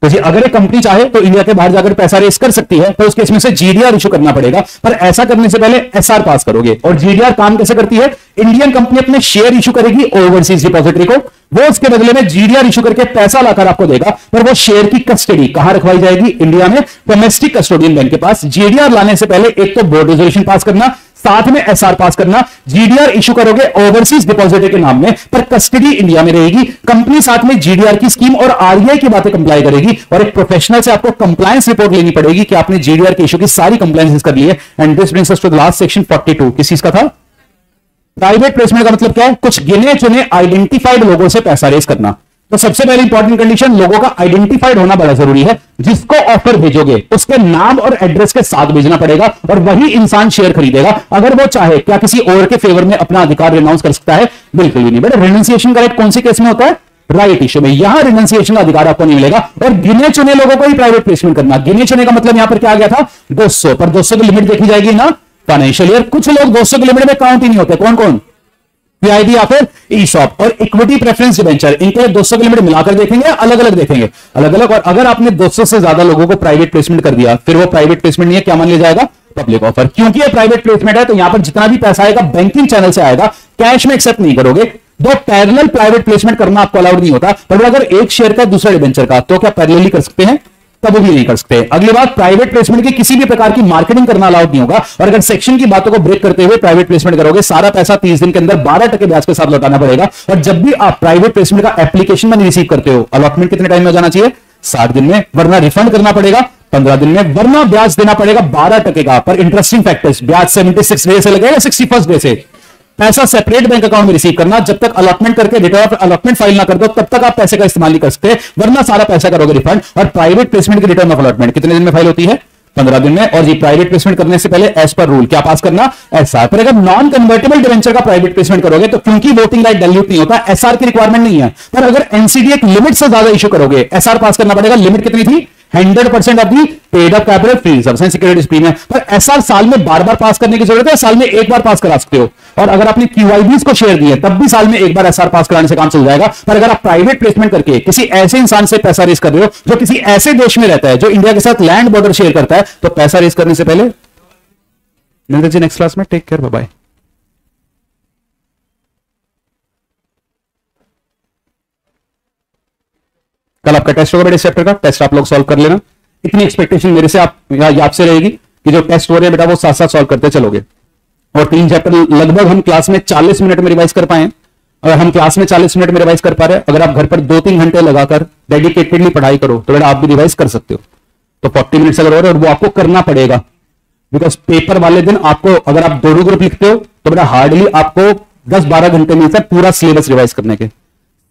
तो जी अगर एक कंपनी चाहे तो इंडिया के बाहर जाकर पैसा रेस कर सकती है, तो उस केस में से जीडीआर इशू करना पड़ेगा। पर ऐसा करने से पहले एसआर पास करोगे। और जीडीआर काम कैसे करती है? इंडियन कंपनी अपने शेयर इशू करेगी ओवरसीज डिपॉजिटरी को, वो उसके बदले में जीडीआर इशू करके पैसा लाकर आपको देगा। पर वो शेयर की कस्टडी कहां रखवाई जाएगी? इंडिया में डोमेस्टिक कस्टोडियन बैंक के पास। जीडीआर लाने से पहले एक तो बोर्ड रेजोल्यूशन पास करना, साथ में एसआर पास करना। जीडीआर इशू करोगे ओवरसीज डिपॉजिटरी के नाम में, पर कस्टडी इंडिया में रहेगी। कंपनी साथ में जीडीआर की स्कीम और आरबीआई की बातें कंप्लाई करेगी। और एक प्रोफेशनल से आपको कंप्लायंस रिपोर्ट लेनी पड़ेगी कि आपने जीडीआर के इशू की सारी कंप्लायंस कर ली है। And this brings us to the last section 42। किस चीज का था? प्राइवेट प्लेसमेंट का मतलब क्या है? कुछ गिने चुने आइडेंटिफाइड लोगों से पैसा रेस करना। तो सबसे पहले इंपॉर्टेंट कंडीशन, लोगों का आइडेंटिफाइड होना बड़ा जरूरी है। जिसको ऑफर भेजोगे उसके नाम और एड्रेस के साथ भेजना पड़ेगा और वही इंसान शेयर खरीदेगा। अगर वो चाहे क्या किसी और के फेवर में अपना अधिकार रिनाउंस कर सकता है? बिल्कुल भी नहीं। बेटा रिनाउंसिएशन का राइट कौन से केस में होता है? राइट इशू में। यहां रिनाउंसिएशन का अधिकार आपको नहीं मिलेगा। और गिने चुने लोगों को ही प्राइवेट प्लेसमेंट करना। गिने चुने का मतलब यहां पर क्या आ गया था? 200। पर 200 की लिमिट देखी जाएगी ना फाइनेंशियल ईयर। कुछ लोग 200 की लिमिट में काउंट ही नहीं होते। कौन कौन? पीआईबी या फिर ईशॉप और इक्विटी प्रेफरेंस डिबेंचर, इनके लिए 200 की लिमिट मिलाकर देखेंगे, अलग अलग देखेंगे, अलग अलग। और अगर आपने 200 से ज्यादा लोगों को प्राइवेट प्लेसमेंट कर दिया, फिर वो प्राइवेट प्लेसमेंट नहीं है, क्या मान लिया जाएगा? Public offer. क्योंकि ये प्राइवेट प्लेसमेंट है तो यहां पर जितना भी पैसा आएगा बैंकिंग चैनल से आएगा, कैश में एक्सेप्ट नहीं करोगे। दो पैरेलल प्राइवेट प्लेसमेंट करना आपको अलाउड नहीं होता। पर अगर एक शेयर का दूसरा डिबेंचर का, तो क्या पैरेलली कर सकते हैं? तब भी नहीं कर सकते। अगली बात, प्राइवेट प्लेसमेंट की किसी भी प्रकार की मार्केटिंग करना अलाउड नहीं होगा, और अगर सेक्शन की बातों को ब्रेक करते हुए प्राइवेट प्लेसमेंट करोगे, सारा पैसा 30 दिन के अंदर 12% ब्याज के साथ लौटाना पड़ेगा। और जब भी आप प्राइवेट प्लेसमेंट का एप्लीकेशन मनी रिसीव करते हो, अलॉटमेंट कितने टाइम में जाना चाहिए? 60 दिन में, वरना रिफंड करना पड़ेगा 15 दिन में, वरना ब्याज देना पड़ेगा 12% का। पर इंटरेस्टिंग फैक्टर्स, ब्याज 76 डे से लगेगा, 61 डे से। पैसा सेपरेट बैंक अकाउंट में रिसीव करना, जब तक अलॉटमेंट करके रिटर्न ऑफ अलॉटमेंट फाइल ना कर दो तब तक आप पैसे का इस्तेमाल नहीं कर सकते, वरना सारा पैसा करोगे रिफंड। और प्राइवेट प्लेसमेंट की रिटर्न ऑफ अलॉटमेंट कितने दिन में फाइल होती है? 15 दिन में। और ये प्राइवेट प्लेसमेंट करने से पहले एज पर रूल क्या पास करना? एसआर। पर अगर नॉन कन्वर्टेबल डिवेंचर का प्राइवेट प्लेसमेंट करोगे तो क्योंकि वोटिंग राइट डाइल्यूट नहीं होता, एसआर की रिक्वायरमेंट नहीं है। पर अगर एनसीडी एक लिमिट से ज्यादा इशू करोगे, एसआर पास करना पड़ेगा। लिमिट कितनी थी? 100% of the paid up capital free subsidence securities premium. पर एसआर साल में बार बार पास करने की जरूरत है? साल में एक बार पास करा सकते हो। और अगर आपने क्यूआईबीज को शेयर दिए तब भी साल में एक बार एसआर पास कराने से काम चल जाएगा। पर अगर आप प्राइवेट प्लेसमेंट करके किसी ऐसे इंसान से पैसा रेज कर रहे हो जो किसी ऐसे देश में रहता है जो इंडिया के साथ लैंड बॉर्डर शेयर करता है, तो पैसा रेज करने से पहले मिलते जी नेक्स्ट क्लास में। Take care, bye bye. कल आपका टेस्ट होगा बेटे इस चैप्टर का, टेस्ट आप लोग सॉल्व कर लेना। इतनी एक्सपेक्टेशन मेरे से आपसे रहेगी कि जो टेस्ट हो रहे हैं बेटा वो साथ साथ सॉल्व करते चलोगे। और 3 चैप्टर लगभग हम क्लास में 40 मिनट में रिवाइज कर पाए। अगर हम क्लास में 40 मिनट में रिवाइज कर पा रहे हैं, अगर आप घर पर 2-3 घंटे लगाकर डेडिकेटेडली पढ़ाई करो तो बेटा आप भी रिवाइज कर सकते हो। तो 40 मिनट्स अगर हो रहे हैं, और वो आपको करना पड़ेगा, बिकॉज पेपर वाले दिन आपको, अगर आप 2 ग्रुप लिखते हो तो बेटा हार्डली आपको 10-12 घंटे मिलता है पूरा सिलेबस रिवाइज करने के।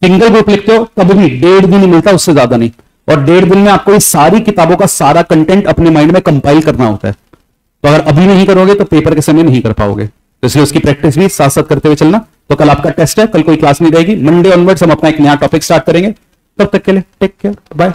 सिंगल ग्रुप लिखते हो तब भी 1.5 दिन मिलता, उससे ज्यादा नहीं। और 1.5 दिन में आपको इस सारी किताबों का सारा कंटेंट अपने माइंड में कंपाइल करना होता है। तो अगर अभी नहीं करोगे तो पेपर के समय नहीं कर पाओगे। तो इसलिए उसकी प्रैक्टिस भी साथ साथ करते हुए चलना। तो कल आपका टेस्ट है, कल कोई क्लास नहीं रहेगी। मंडे ऑनवर्ड्स हम अपना एक नया टॉपिक स्टार्ट करेंगे। तब तक के लिए टेक केयर, बाय।